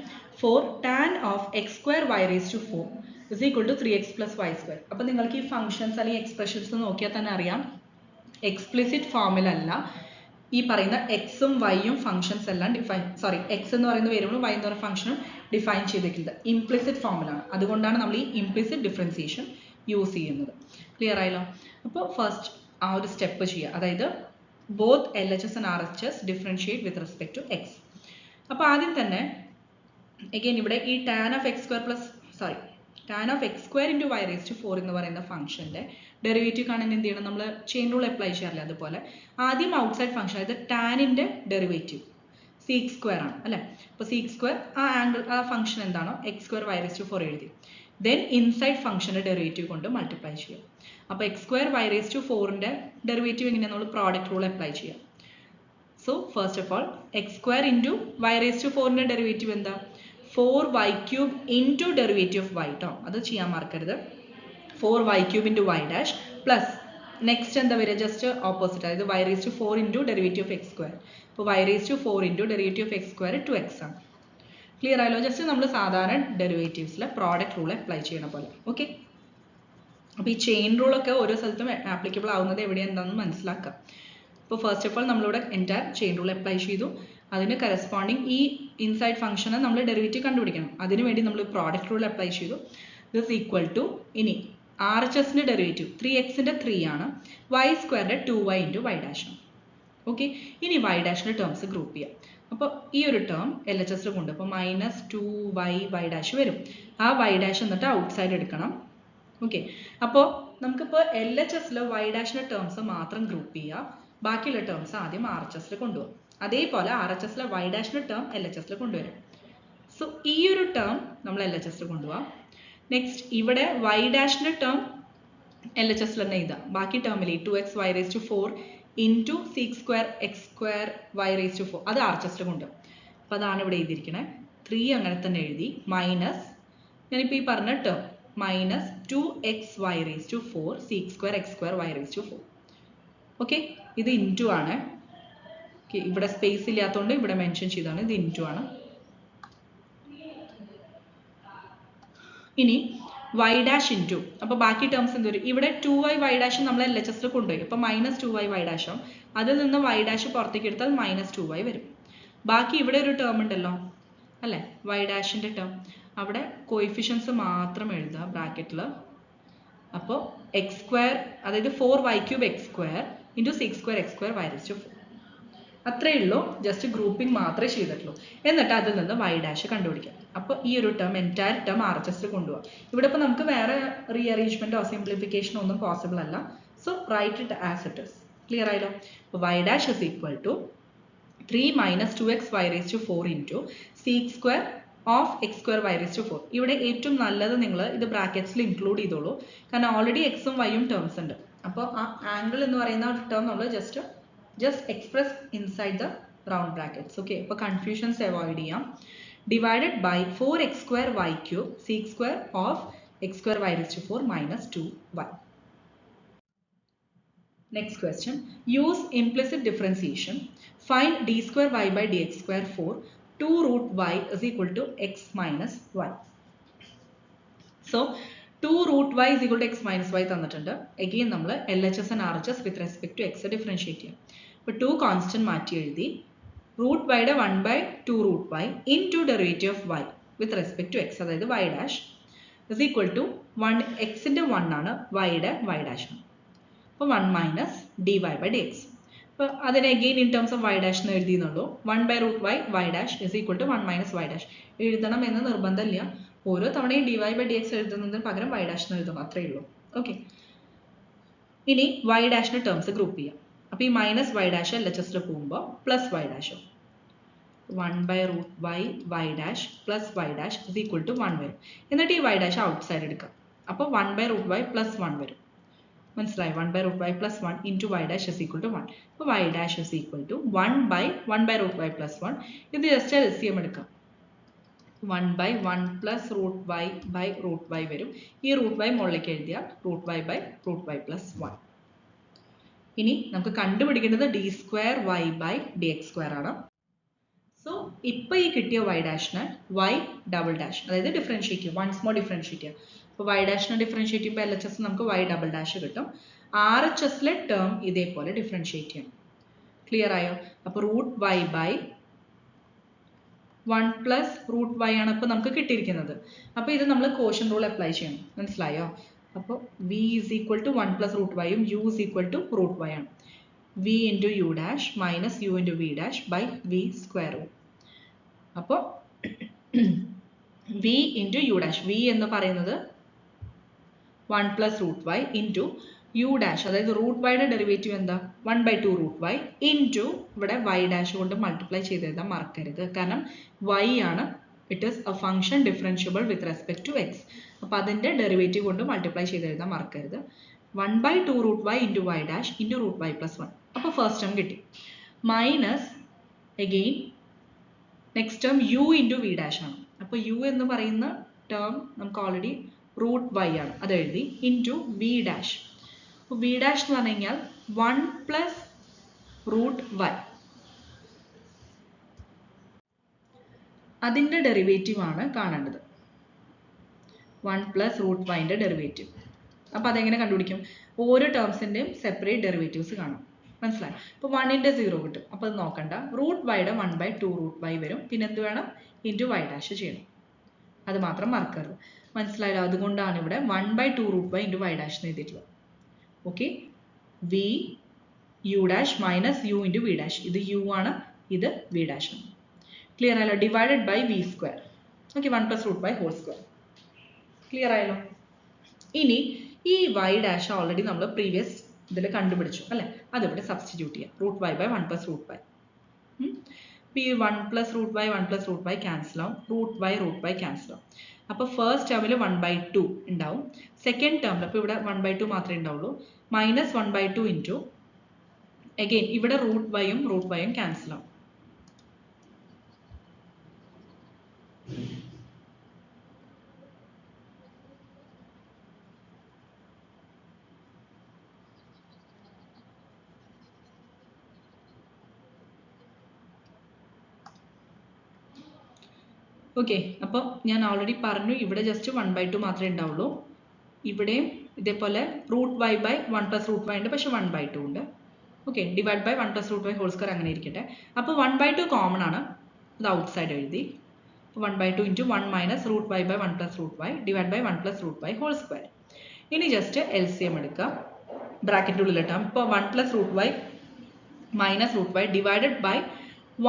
for tan of x square y raised to 4 is equal to 3x plus y square. അപ്പോൾ നിങ്ങൾക്ക് ഈ ഫംഗ്ഷൻസ് അല്ലെങ്കിൽ എക്സ്പ്രഷൻസ് നോക്കിയാൽ തന്നെ അറിയാം, എക്സ്പ്ലിസിറ്റ് ഫോമിലല്ല ഈ പറയുന്ന എക്സും വൈയും ഫംഗ്ഷൻസ് എല്ലാം എക്സ് എന്ന് പറയുന്ന വേരിയബിളും വൈ എന്ന് പറയുന്ന ഫംഗ്ഷനും ഡിഫൈൻ ചെയ്തിരിക്കുന്നത് ഇംപ്ലിസിറ്റ് ഫോമിലാണ്. അതുകൊണ്ടാണ് നമ്മൾ ഈ ഇംപ്ലിസിറ്റ് ഡിഫറൻസിയേഷൻ യൂസ് ചെയ്യുന്നത്. ക്ലിയർ ആയല്ലോ? അപ്പോൾ ഫസ്റ്റ് ആ ഒരു സ്റ്റെപ്പ് ചെയ്യുക, അതായത് both LHS and RHS differentiate with respect to x. അപ്പോൾ ആദ്യം തന്നെ again ഇവിടെ ഈ tan of x square into y raised to 4 എന്ന് പറയുന്ന ഫംഗ്ഷന്റെ ഡെറിവേറ്റീവ് കാണാൻ എന്ത് ചെയ്യണം? നമ്മൾ ചെയിൻ റൂൾ അപ്ലൈ ചെയ്യാറില്ല, അതുപോലെ ആദ്യം ഔട്ട്സൈഡ് ഫംഗ്ഷൻ, അതായത് ടാനിന്റെ ഡെറിവേറ്റീവ് സീക്ക് സ്ക്വയർ ആണ് അല്ലേ? അപ്പോൾ സീക്ക് സ്ക്വയർ ആ ആംഗിൾ ആ ഫംഗ്ഷൻ എന്താണോ x square y raise to 4 എഴുതി, ദെൻ ഇൻസൈഡ് ഫംഗ്ഷന്റെ ഡെറിവേറ്റീവ് കൊണ്ട് മൾട്ടിപ്ലൈ ചെയ്യാം. അപ്പോൾ x square y raise to 4ന്റെ ഡെറിവേറ്റീവ് എങ്ങനെയാണ്? നമ്മൾ പ്രോഡക്റ്റ് റൂൾ അപ്ലൈ ചെയ്യാം. So first of all x square into y raise to 4ന്റെ ഡെറിവേറ്റീവ് എന്താ? 4y cube into derivative of y ട്ടോ, അത് ചെയ്യാൻ മറക്കരുത്. 4y cube into y dash plus next എന്താ വരിക? ജസ്റ്റ് ഓപ്പോസിറ്റ്, അതായത് y raise to 4 into derivative of x square. അപ്പോൾ y raise to 4 into derivative of x square 2x ആണ്. ക്ലിയർ ആയല്ലോ? ജസ്റ്റ് നമ്മൾ സാധാരണ ഡെറിവേറ്റീവ്സിലെ പ്രോഡക്റ്റ് റൂൾ അപ്ലൈ ചെയ്യണ പോലെ. ഓക്കെ, അപ്പോൾ ഈ ചെയിൻ റൂളൊക്കെ ഓരോ സ്ഥലത്തും ആപ്ലിക്കബിൾ ആവുന്നത് എവിടെ എന്താണെന്ന് മനസ്സിലാക്കാം. അപ്പോൾ ഫസ്റ്റ് ഓഫ് ഓൾ നമ്മളിവിടെ എൻറ്റയർ ചെയിൻ റൂൾ അപ്ലൈ ചെയ്തു. അതിന് കറസ്പോണ്ടിങ് ഈ ഇൻസൈഡ് ഫംഗ്ഷന് നമ്മൾ ഡെറിവേറ്റീവ് കണ്ടുപിടിക്കണം. അതിനുവേണ്ടി നമ്മൾ പ്രോഡക്റ്റ് റൂൾ അപ്ലൈ ചെയ്തു. ദിസ് ഈക്വൽ ടു, ഇനി ആർ എച്ച് എസിൻ്റെ ഡെറിവേറ്റീവ് 3xന്റെ 3 ആണ്, വൈ സ്ക്വയറിൻ്റെ 2y ഇൻറ്റു വൈ ഡാഷ് ആണ്. ഓക്കെ, ഇനി വൈ ഡാഷിൻ്റെ ടേംസ് ഗ്രൂപ്പ് ചെയ്യാം. അപ്പോൾ ഈ ഒരു ടേം എൽ എച്ച് എസിൽ കൊണ്ട് അപ്പോൾ മൈനസ് 2y വൈ ഡാഷ് വരും. ആ വൈ ഡാഷ് എന്നിട്ട് ഔട്ട് സൈഡ് എടുക്കണം. ഓക്കെ, അപ്പോൾ നമുക്കിപ്പോൾ എൽ എച്ച് എസിൽ വൈ ഡാഷിൻ്റെ ടേംസ് മാത്രം ഗ്രൂപ്പ് ചെയ്യുക, ബാക്കിയുള്ള ടേംസ് ആദ്യം ആർ എച്ച് എസിൽ കൊണ്ടുപോകും. അതേപോലെ ആർ എച്ച് എസിലെ വൈ ഡാഷിൻ്റെ ടേം എൽ എച്ച് എസിൽ കൊണ്ടുവരും. സോ ഈ ഒരു ടേം നമ്മൾ എൽ എച്ച് എസിൽ കൊണ്ടുപോകാം. നെക്സ്റ്റ് ഇവിടെ വൈ ഡാഷിൻ്റെ ടേം എൽ എച്ച് എസിൽ തന്നെ എഴുതാം. ബാക്കി ടേമിൽ 2x y raise to 4 into sec square x square y raise to 4 അത് ആർ എച്ച് എസിൽ കൊണ്ടുപോകും. അപ്പോൾ അതാണ് ഇവിടെ എഴുതിയിരിക്കണേ. 3 അങ്ങനെ തന്നെ എഴുതി, മൈനസ് ഞാനിപ്പോൾ ഈ പറഞ്ഞ term minus 2x y raise to 4 sec square x square y raise to 4. Okay, ഇത് ഇൻറ്റു ആണ്. ഓക്കെ, ഇവിടെ സ്പേസ് ഇല്ലാത്തതുകൊണ്ട് ഇവിടെ മെൻഷൻ ചെയ്താണ്, ഇത് ഇൻറ്റു ആണ്. ഇനി വൈ ഡാഷ് ഇൻറ്റു, അപ്പോൾ ബാക്കി ടേംസ് എന്ത് വരും? ഇവിടെ 2y വൈ ഡാഷ് നമ്മൾ എൽ എച്ച് എസിൽ കൊണ്ടുപോയി, അപ്പോൾ മൈനസ് 2y വൈ ഡാഷ് ആവും. അതിൽ നിന്ന് വൈ ഡാഷ് പുറത്തേക്ക് എടുത്താൽ മൈനസ് 2y വരും. ബാക്കി ഇവിടെ ഒരു ടേം ഉണ്ടല്ലോ അല്ലേ, വൈ ഡാഷിൻ്റെ ടേം, അവിടെ കോയിഫിഷ്യൻസ് മാത്രം എഴുതുക ബ്രാക്കറ്റിൽ. അപ്പോൾ എക്സ് സ്ക്വയർ, അതായത് 4y cube x square into six square x square y raise to 4. അത്രയേ ഉള്ളൂ, ജസ്റ്റ് ഗ്രൂപ്പിംഗ് മാത്രമേ ചെയ്തിട്ടുള്ളൂ. എന്നിട്ട് അതിൽ നിന്ന് വൈ ഡാഷ് കണ്ടുപിടിക്കാം. അപ്പോൾ ഈ ഒരു term entire term R H എസിൽ കൊണ്ടുപോകാം. ഇവിടെ ഇപ്പോൾ നമുക്ക് വേറെ റീഅറേഞ്ച്മെൻറ്റോ സിംപ്ലിഫിക്കേഷനോ ഒന്നും പോസിബിൾ അല്ല. So write it as it is. Clear ആയല്ലോ? അപ്പോൾ y dash is equal to 3 minus 2x y raise to 4 into sec square of x square y raise to 4. ഇവിടെ ഏറ്റവും നല്ലത് നിങ്ങൾ ഇത് ബ്രാക്കറ്റ്സിൽ ഇൻക്ലൂഡ് ചെയ്തോളൂ, കാരണം ഓൾറെഡി എക്സും വൈയും ടേംസ് ഉണ്ട്. അപ്പോൾ ആ ആംഗിൾ എന്ന് പറയുന്ന ടേം നമ്മൾ just express inside the round brackets. Okay, അപ്പോൾ കൺഫ്യൂഷൻസ് അവോയ്ഡ് ചെയ്യാം. Divided by 4x square y cube sec square of x square y raise to 4 minus 2y. Next question, use implicit differentiation. Find d square y by dx square for 2 root y is equal to x minus y. So 2 root y is equal to x minus y തന്നിട്ടുണ്ട്. Again നമ്മൾ LHS and RHS with respect to x differentiate ചെയ്യാം. അപ്പോൾ 2 കോൺസ്റ്റന്റ് മാറ്റി എഴുതി, റൂട്ട് വൈയുടെ 1/2 root y into derivative of y with respect to x, അതായത് y dash is equal to 1 x ന്റെ 1 ആണ്, y യുടെ y dash ആണ്. അപ്പോൾ 1 minus d Y by D x. അപ്പോൾ അതിനെ again in terms of y dash എന്ന് എഴുതിയെന്നുള്ളൂ. 1/√y dash is equal to 1 minus y dash. എഴുതണം എന്ന് നിർബന്ധമില്ല. ഓരോ തവണയും d Y by D x എഴുതുന്നതിന് പകരം വൈ ഡാഷ് എന്ന് എഴുതണം, അത്രയേ ഉള്ളൂ. ഓക്കെ, ഇനി വൈ ഡാഷിന്റെ ടേംസ് ഗ്രൂപ്പ് ചെയ്യാം. അപ്പോൾ ഈ minus y dash L H എസിൽ പോകുമ്പോൾ പ്ലസ് വൈ ഡാഷോ 1/√y y dash plus y dash is equal to 1 വരും. എന്നിട്ട് ഈ വൈ ഡാഷ് ഔട്ട് സൈഡ് എടുക്കാം. അപ്പോൾ 1/√y പ്ലസ് 1 വരും. മനസ്സിലായി? 1/√y plus 1 into y dash is equal to 1. അപ്പോൾ y dash is equal to 1/1/√y plus 1. ഇത് ജസ്റ്റ് എൽസിഎം എടുക്കാം. 1/1 പ്ലസ് √y ബൈ √y വരും. ഈ √y മുകളിലേക്ക് എഴുതിയാൽ √y ബൈ √y പ്ലസ് 1. ഇനി നമുക്ക് കണ്ടുപിടിക്കേണ്ടത് d²y ബൈ dx² ആണ്. സോ ഇപ്പോൾ ഈ കിട്ടിയ വൈ ഡാഷിന് y ഡബിൾ ഡാഷ്, അതായത് ഡിഫറൻഷിയേറ്റ് ചെയ്യുക, വൺസ് മോർ ഡിഫറൻഷിയേറ്റ് ചെയ്യുക. അപ്പോൾ വൈ ഡാഷിനെ ഡിഫറൻഷിയേറ്റ് ചെയ്യുമ്പോൾ എൽ എച്ച് എസ് നമുക്ക് y ഡബിൾ ഡാഷ് കിട്ടും. ആർ എച്ച് എസിലെ ടേം ഇതേപോലെ ഡിഫറൻഷിയേറ്റ് ചെയ്യണം. ക്ലിയർ ആയോ? അപ്പോൾ √y ബൈ 1 പ്ലസ് √y ആണ് ഇപ്പോൾ നമുക്ക് കിട്ടിയിരിക്കുന്നത്. അപ്പോൾ ഇത് നമ്മൾ കോഷ്യൻ റൂൾ അപ്ലൈ ചെയ്യണം. മനസ്സിലായോ? അപ്പോൾ v is equal to 1 plus √y യും u is equal to √y ആണ്. v into u dash minus u into V dash by V square root. അപ്പോൾ v into u dash, v എന്ന് പറയുന്നത് 1 plus √y into u dash, അതായത് √yയുടെ ഡെറിവേറ്റീവ് എന്താ? 1/2 √y ഇൻറ്റു ഇവിടെ y ഡാഷ് കൊണ്ട് മൾട്ടിപ്ലൈ ചെയ്ത് എഴുതാൻ മറക്കരുത്. കാരണം y ആണ്, it is a function differentiable with respect to X. അപ്പോൾ അതിൻ്റെ ഡെറിവേറ്റീവ് കൊണ്ട് മൾട്ടിപ്ലൈ ചെയ്ത് എഴുതാൻ മറക്കരുത്. 1/2 √y into y dash into √y plus 1. അപ്പോൾ ഫസ്റ്റ് ടേം കിട്ടി. Minus again next term u into V dash ആണ്. അപ്പോൾ u എന്ന് പറയുന്ന ടേം നമുക്ക് ഓൾറെഡി √y ആണ്, അത് എഴുതി, ഇൻറ്റു വി ഡാഷ്. അപ്പോൾ വി ഡാഷ് എന്ന് പറഞ്ഞു കഴിഞ്ഞാൽ 1 പ്ലസ് √y, അതിൻ്റെ ഡെറിവേറ്റീവ് ആണ് കാണേണ്ടത്. 1 പ്ലസ് √yൻ്റെ ഡെറിവേറ്റീവ്. അപ്പോൾ അതെങ്ങനെ കണ്ടുപിടിക്കും? ഓരോ ടേംസിൻ്റെയും സെപ്പറേറ്റ് ഡെറിവേറ്റീവ്സ് കാണാം. മനസ്സിലായി? അപ്പോൾ 1ൻ്റെ 0 കിട്ടും. അപ്പോൾ അത് നോക്കണ്ട. √yയുടെ 1/2 √y വരും. പിന്നെ എന്ത് വേണം? ഇൻറ്റു വൈ ഡാഷ് ചെയ്യണം. അത് മാത്രം മറക്കരുത്. മനസ്സിലായല്ലോ? അതുകൊണ്ടാണ് ഇവിടെ 1/2 √y ഇൻറ്റു വൈ ഡാഷ് എന്ന് എഴുതിയിട്ടുള്ളത്. Okay, v u dash minus u into V dash. ഇത് യു ആണ്, ഇത് വി ഡാഷ് ആണ്. ക്ലിയർ ആയല്ലോ? Divided by V square. Okay, 1 plus √y whole square. Clear ആയല്ലോ? ഇനി ഈ വൈ ഡാഷ് ഓൾറെഡി നമ്മൾ പ്രീവിയസ് ഇതിൽ കണ്ടുപിടിച്ചു അല്ലേ? അതിവിടെ സബ്സ്റ്റിറ്റ്യൂട്ട് ചെയ്യാം. √y by 1 plus √y. ഈ 1 plus √y 1 plus √y cancel ആവും. √y ക്യാൻസൽ ആവും. അപ്പോൾ ഫസ്റ്റ് ടേമിൽ 1/2 ഉണ്ടാവും. സെക്കൻഡ് ടേമിൽ അപ്പോൾ ഇവിടെ 1/2 മാത്രമേ ഉണ്ടാവുള്ളൂ. മൈനസ് 1/2 ഇൻറ്റു അഗെയിൻ ഇവിടെ √y യും ക്യാൻസൽ ആവും. ഓക്കെ, അപ്പോൾ ഞാൻ ഓൾറെഡി പറഞ്ഞു ഇവിടെ ജസ്റ്റ് 1/2 മാത്രമേ ഉണ്ടാവുള്ളൂ. ഇവിടെയും ഇതേപോലെ √y ബൈ 1 പ്ലസ് √y ഉണ്ട്, പക്ഷെ 1/2 ഉണ്ട്. Okay, divide by 1 plus √y whole square അങ്ങനെ ഇരിക്കട്ടെ. അപ്പോൾ 1/2 കോമൺ ആണ്, അത് ഔട്ട് സൈഡ് എഴുതി. 1/2 into 1 minus √y by 1 plus √y divide by 1 plus √y whole square. ഇനി ജസ്റ്റ് LCM എടുക്കാം, ബ്രാക്കറ്റിൻ്റെ ഉള്ളിലിട്ടാം. ഇപ്പോൾ 1 plus √y minus √y divided by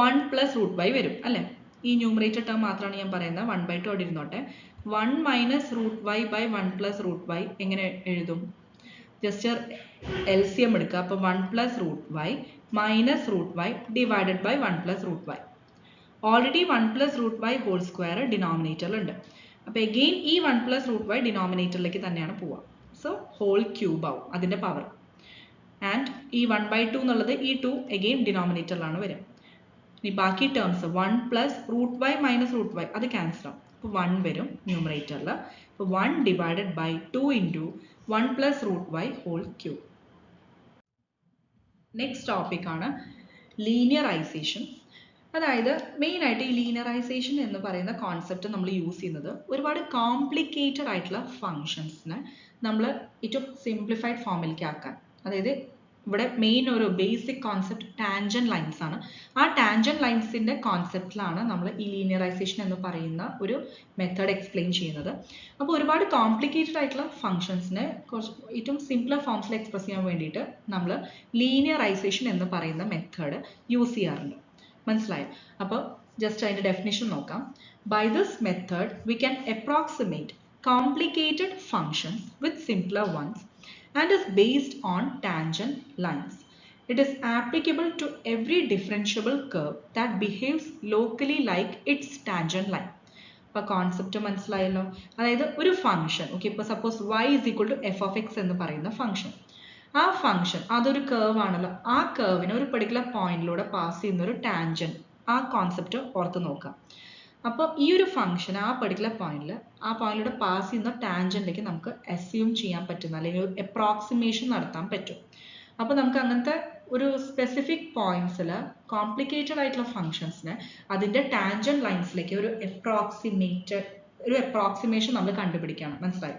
1 plus √y വരും അല്ലേ? ഈ ന്യൂമറേറ്റർ ടേം മാത്രമാണ് ഞാൻ പറയുന്നത്. 1/2 അവിടെ ഇരുന്നോട്ടെ. 1 minus √y by 1 plus √y എങ്ങനെ എഴുതും? ജസ്റ്റ് LCM എടുക്കുക. അപ്പോൾ 1 plus √y minus √y divided by 1 plus √y. Already 1 plus √y whole square ഡിനോമിനേറ്ററിലുണ്ട്. അപ്പോൾ എഗെയിൻ ഈ 1 പ്ലസ് √y ഡിനോമിനേറ്ററിലേക്ക് തന്നെയാണ് പോവുക. സോ ഹോൾ ക്യൂബ് ആവും അതിൻ്റെ പവർ. ആൻഡ് ഈ 1/2 എന്നുള്ളത് ഈ 2 എഗെയിൻ ഡിനോമിനേറ്ററിലാണ് വരിക. ഇനി ബാക്കി terms 1 plus √y minus √y അത് ക്യാൻസൽ ആവും. അപ്പോൾ 1 വരും ന്യൂമറേറ്ററിൽ. അപ്പോൾ 1 divided by 2 into 1 plus √y whole cube. Next ടോപ്പിക്കാണ് ലീനിയറൈസേഷൻ. അതായത് മെയിനായിട്ട് ഈ ലീനിയറൈസേഷൻ എന്ന് പറയുന്ന കോൺസെപ്റ്റ് നമ്മൾ യൂസ് ചെയ്യുന്നത് ഒരുപാട് കോംപ്ലിക്കേറ്റഡ് ആയിട്ടുള്ള ഫങ്ഷൻസിനെ നമ്മൾ ഏറ്റവും സിംപ്ലിഫൈഡ് ഫോമിലേക്ക് ആക്കാൻ. അതായത് ഇവിടെ മെയിൻ ഒരു ബേസിക് കോൺസെപ്റ്റ് ടാൻജന്റ് ലൈൻസ് ആണ്. ആ ടാൻജന്റ് ലൈൻസിന്റെ കോൺസെപ്റ്റിലാണ് നമ്മൾ ഈ ലീനിയറൈസേഷൻ എന്ന് പറയുന്ന ഒരു മെത്തേഡ് എക്സ്പ്ലെയിൻ ചെയ്യുന്നത്. അപ്പോൾ ഒരുപാട് കോംപ്ലിക്കേറ്റഡ് ആയിട്ടുള്ള ഫംഗ്ഷൻസിനെ കുറച്ച് ഏറ്റവും സിംപ്ലർ ഫോംസിൽ എക്സ്പ്രസ് ചെയ്യാൻ വേണ്ടിയിട്ട് നമ്മൾ ലീനിയറൈസേഷൻ എന്ന് പറയുന്ന മെത്തേഡ് യൂസ് ചെയ്യാറുണ്ട്. മനസ്സിലായോ? അപ്പോൾ ജസ്റ്റ് അതിന്റെ ഡെഫിനിഷൻ നോക്കാം. By this method we can approximate complicated functions with simpler ones and is based on tangent lines. It is applicable to every differentiable curve that behaves locally like its tangent line. അപ്പോൾ കോൺസെപ്റ്റ് മനസ്സിലായല്ലോ. അതായത് ഒരു ഫംഗ്ഷൻ, ഓക്കെ, ഇപ്പോൾ suppose y is equal to f of x എന്ന് പറയുന്ന ഫംഗ്ഷൻ, ആ ഫംഗ്ഷൻ അതൊരു കേർവ് ആണല്ലോ. ആ കേർവിന് ഒരു പെർട്ടിക്കുലർ പോയിന്റിലൂടെ പാസ് ചെയ്യുന്ന ഒരു ടാൻജന്റ്, ആ കോൺസെപ്റ്റ് ഓർത്ത് നോക്കാം. അപ്പോൾ ഈ ഒരു ഫംഗ്ഷൻ ആ പെർട്ടിക്കുലർ പോയിന്റിലൂടെ പാസ് ചെയ്യുന്ന ടാൻജന്റിലേക്ക് നമുക്ക് അസ്യൂം ചെയ്യാൻ പറ്റുന്ന അല്ലെങ്കിൽ ഒരു അപ്രോക്സിമേഷൻ നടത്താൻ പറ്റും. അപ്പോൾ നമുക്ക് അങ്ങനത്തെ ഒരു സ്പെസിഫിക് പോയിന്റ്സിൽ കോംപ്ലിക്കേറ്റഡ് ആയിട്ടുള്ള ഫംഗ്ഷൻസിനെ അതിന്റെ ടാൻജന്റ് ലൈൻസിലേക്ക് ഒരു അപ്രോക്സിമേഷൻ നമ്മൾ കണ്ടുപിടിക്കണം. മനസ്സിലായി?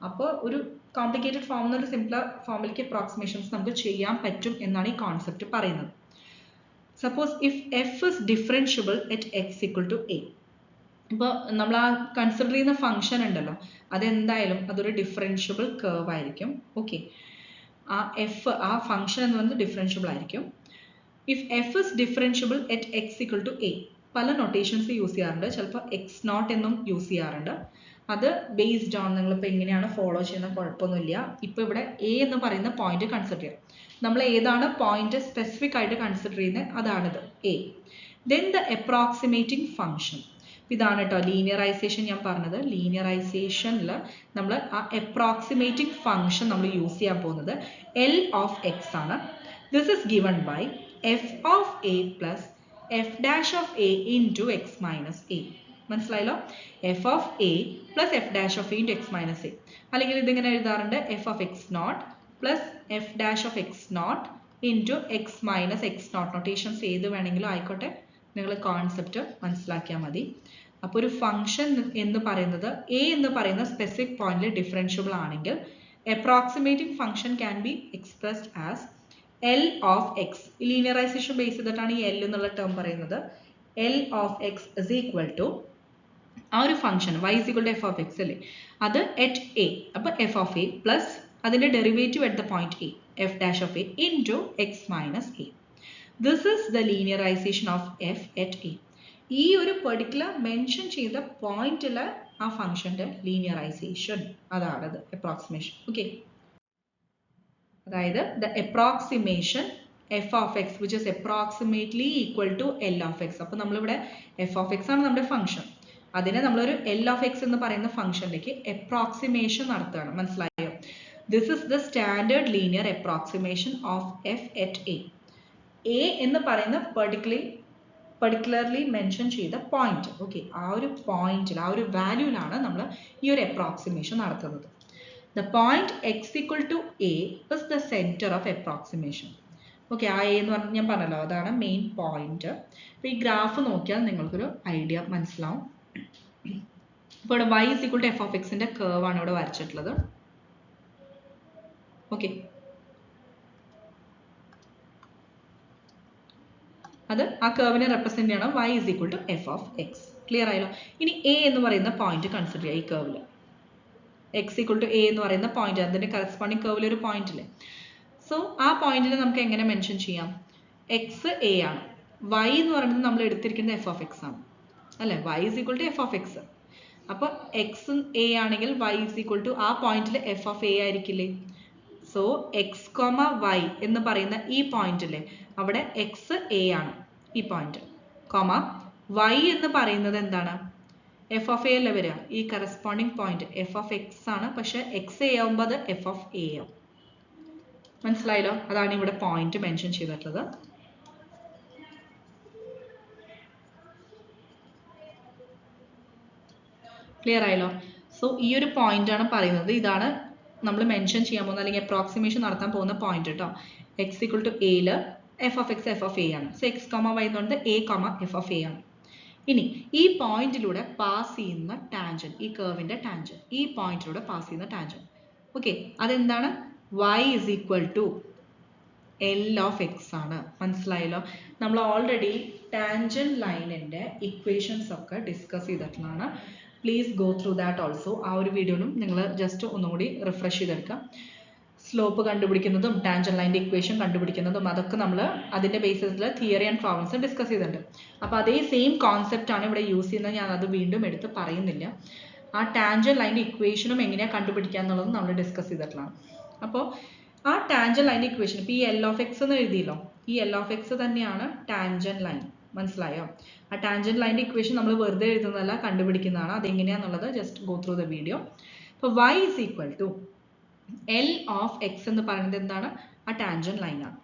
അപ്പോൾ ഒരു കോംപ്ലിക്കേറ്റഡ് ഫോമിൽ നിന്ന് ഒരു സിംപ്ലർ ഫോമിലേക്ക് അപ്രോക്സിമേഷൻസ് നമുക്ക് ചെയ്യാൻ പറ്റും എന്നാണ് ഈ കോൺസെപ്റ്റ് പറയുന്നത്. Suppose if f is differentiable at x equal to a, ഇപ്പോൾ നമ്മൾ ആ കൺസിഡർ ചെയ്യുന്ന ഫംഗ്ഷൻ ഉണ്ടല്ലോ, അതെന്തായാലും അതൊരു ഡിഫറൻഷ്യബിൾ കേർവ് ആയിരിക്കും. ഓക്കെ, ആ എഫ്, ആ ഫംഗ്ഷൻ എന്ന് പറയുന്നത് ഡിഫറൻഷ്യബിൾ ആയിരിക്കും. If f is differentiable at x equal to a, പല നൊട്ടേഷൻസ് യൂസ് ചെയ്യാറുണ്ട്. ചിലപ്പോൾ എക്സ് നോട്ട് എന്നും യൂസ് ചെയ്യാറുണ്ട്. അത് ബേസ്ഡ് ഓൺ നിങ്ങളിപ്പോൾ എങ്ങനെയാണ് ഫോളോ ചെയ്യുന്ന കുഴപ്പമൊന്നുമില്ല. ഇപ്പോൾ ഇവിടെ എ എന്ന് പറയുന്ന പോയിന്റ് കൺസിഡർ ചെയ്യാം. നമ്മൾ ഏതാണ് പോയിന്റ് സ്പെസിഫിക് ആയിട്ട് കൺസിഡർ ചെയ്യുന്നത്, അതാണിത് a. Then the approximating function, ഇതാണ് കേട്ടോ ലീനിയറൈസേഷൻ ഞാൻ പറഞ്ഞത്. ലീനിയറൈസേഷനിൽ നമ്മൾ ആ അപ്രോക്സിമേറ്റിംഗ് ഫംഗ്ഷൻ നമ്മൾ യൂസ് ചെയ്യാൻ പോകുന്നത് എൽ ഓഫ് എക്സ് ആണ്. This is given by F of a plus f dash of a into x minus a. മനസ്സിലായല്ലോ? F of a plus f dash of a into x minus a. അല്ലെങ്കിൽ ഇതിങ്ങനെ എഴുതാറുണ്ട്, f of x not plus f dash of x not into x minus x not. Notations ഏത് വേണമെങ്കിലും ആയിക്കോട്ടെ, നിങ്ങൾ കോൺസെപ്റ്റ് മനസ്സിലാക്കിയാൽ മതി. അപ്പോൾ ഒരു ഫംഗ്ഷൻ എന്ന് പറയുന്നത് എ എന്ന് പറയുന്ന സ്പെസിഫിക് പോയിന്റിൽ ഡിഫറൻഷ്യബിൾ ആണെങ്കിൽ approximating function can be expressed as L of x. Linearization base ചെയ്തിട്ടാണ് ഈ എൽ എന്നുള്ള ടേം പറയുന്നത്. L of X is equal to ആ ഒരു function y is equal to f of x അല്ലേ, അത് അറ്റ് എ. അപ്പോൾ എഫ് ഓഫ് എ പ്ലസ് അതിന്റെ derivative at the point a, f dash of a into x minus a. This is the linearization of f at a. ഈ ഒരു പെർട്ടിക്കുലർ മെൻഷൻ ചെയ്ത പോയിന്റിലെ ആ ഫംഗ്ഷന്റെ ലീനിയറൈസേഷൻ, അതാണത് അപ്രോക്സിമേഷൻ. ഓക്കെ, അതായത് the approximation f of X which is approximately equal to L of X. അപ്പോൾ നമ്മളിവിടെ എഫ് ഓഫ് എക്സ് ആണ് നമ്മുടെ ഫംഗ്ഷൻ, അതിനെ നമ്മളൊരു എൽ ഓഫ് എക്സ് എന്ന് പറയുന്ന ഫംഗ്ഷനിലേക്ക് അപ്രോക്സിമേഷൻ നടത്തുകയാണ്. മനസ്സിലായോ? This is the standard linear approximation of f at A. A എന്ന് പറയുന്ന പെർട്ടിക്കുലർലി മെൻഷൻ ചെയ്ത പോയിന്റ്, ഓക്കെ, ആ ഒരു പോയിന്റിൽ, ആ ഒരു വാല്യൂലാണ് നമ്മൾ ഈ ഒരു അപ്രോക്സിമേഷൻ നടത്തുന്നത്. The point x equal to a is the centre of approximation. Okay, ആ എ എന്ന് പറഞ്ഞാൽ ഞാൻ പറഞ്ഞല്ലോ, അതാണ് മെയിൻ പോയിന്റ്. അപ്പോൾ ഈ ഗ്രാഫ് നോക്കിയാൽ നിങ്ങൾക്കൊരു ഐഡിയ മനസ്സിലാവും. ഇപ്പോൾ ഇവിടെ y is equal to f of x ന്റെ കേർവ് ആണ് ഇവിടെ വരച്ചിട്ടുള്ളത്. ഓക്കെ, അത് ആ കേർവിനെ റെപ്രസെന്റ് ചെയ്യണം y is equal to f of x. Clear ആയല്ലോ? ഇനി a എന്ന് പറയുന്ന പോയിന്റ് കൺസിഡർ ചെയ്യുക. ഈ കേർവിൽ x equal to a എന്ന് പറയുന്ന പോയിന്റ്, അതിന്റെ കറസ്പോണ്ടിങ് കേർവിൽ ഒരു പോയിന്റ് ഇല്ലേ. സോ ആ പോയിന്റിനെ നമുക്ക് എങ്ങനെ മെൻഷൻ ചെയ്യാം? x a ആണ്, y എന്ന് പറയുന്നത് നമ്മൾ എടുത്തിരിക്കുന്നത് f of x ആണ് അല്ലെ. y is equal to f of x. അപ്പോൾ x a ആണെങ്കിൽ y is equal to ആ പോയിന്റിൽ f of a ആയിരിക്കില്ലേ. സോ x, y എന്ന് പറയുന്ന ഈ പോയിന്റിലെ അവിടെ x a ആണ് ഈ പോയിന്റ്, y എന്ന് പറയുന്നത് എന്താണ്? f of a അല്ലേ വരിക. ഈ corresponding point f of x ആണ്, പക്ഷെ x a ആവുമ്പോൾ അത് f of a ആവും. മനസ്സിലായല്ലോ? അതാണ് ഇവിടെ പോയിന്റ് മെൻഷൻ ചെയ്തിട്ടുള്ളത്. ക്ലിയർ ആയല്ലോ? സോ ഈ ഒരു പോയിന്റ് ആണ് പറയുന്നത്, ഇതാണ് നമ്മൾ മെൻഷൻ ചെയ്യാൻ പോകുന്ന അല്ലെങ്കിൽ അപ്രോക്സിമേഷൻ നടത്താൻ പോകുന്ന പോയിന്റ് കേട്ടോ. എക്സ് ഈക്വൽ ടു എയില് f of x f of a ആണ്. സോ എക്സ് കോമ വൈ എന്നുകൊണ്ട് a comma f of a ആണ്. ഇനി ഈ പോയിന്റിലൂടെ പാസ് ചെയ്യുന്ന ടാൻജന്റ്, ഈ കർവിന്റെ ടാൻജന്റ്, ഈ പോയിന്റിലൂടെ പാസ് ചെയ്യുന്ന ടാൻജന്റ്, ഓക്കെ, അതെന്താണ്? y is equal to L of x ആണ്. മനസ്സിലായല്ലോ? നമ്മൾ ഓൾറെഡി ടാൻജന്റ് ലൈനിന്റെ ഇക്വേഷൻസ് ഒക്കെ ഡിസ്കസ് ചെയ്തിട്ടുള്ളതാണ്. Please go through that also. ആ ഒരു വീഡിയോയിലും നിങ്ങൾ ജസ്റ്റ് ഒന്നുകൂടി റിഫ്രഷ് ചെയ്തെടുക്കുക. സ്ലോപ്പ് കണ്ടുപിടിക്കുന്നതും ടാൻജന്റ് ലൈനിന്റെ ഇക്വേഷൻ കണ്ടുപിടിക്കുന്നതും അതൊക്കെ നമ്മൾ അതിന്റെ ബേസിസിൽ തിയറി ആൻഡ് പ്രോബ്ലംസ് ഡിസ്കസ് ചെയ്തിട്ടുണ്ട്. അപ്പോൾ അതേ സെയിം കോൺസെപ്റ്റ് ആണ് ഇവിടെ യൂസ് ചെയ്യുന്നത്. ഞാൻ അത് വീണ്ടും എടുത്ത് പറയുന്നില്ല. ആ ടാൻജന്റ് ലൈനിന്റെ ഇക്വേഷനും എങ്ങനെയാണ് കണ്ടുപിടിക്കുക എന്നുള്ളതും നമ്മൾ ഡിസ്കസ് ചെയ്തിട്ടുള്ളതാണ്. അപ്പോൾ ആ ടാൻജന്റ് ലൈനിന്റെ ഇക്വേഷൻ ഇപ്പോൾ ഈ L of x എന്ന് എഴുതിയല്ലോ, ഈ L of x തന്നെയാണ് ടാൻജന്റ് ലൈൻ. മനസ്സിലായോ? ആ ടാൻജന്റ് ലൈനിന്റെ ഇക്വേഷൻ നമ്മൾ വെറുതെ എഴുതുന്നതല്ല, കണ്ടുപിടിക്കുന്നതാണ്. അതെങ്ങനെയാണെന്നുള്ളത് just go through the video. അപ്പോൾ y is equal to L of x എന്ന് പറയുന്നത് എന്താണ്? ആ ടാൻജന്റ് ലൈൻ ആണ്.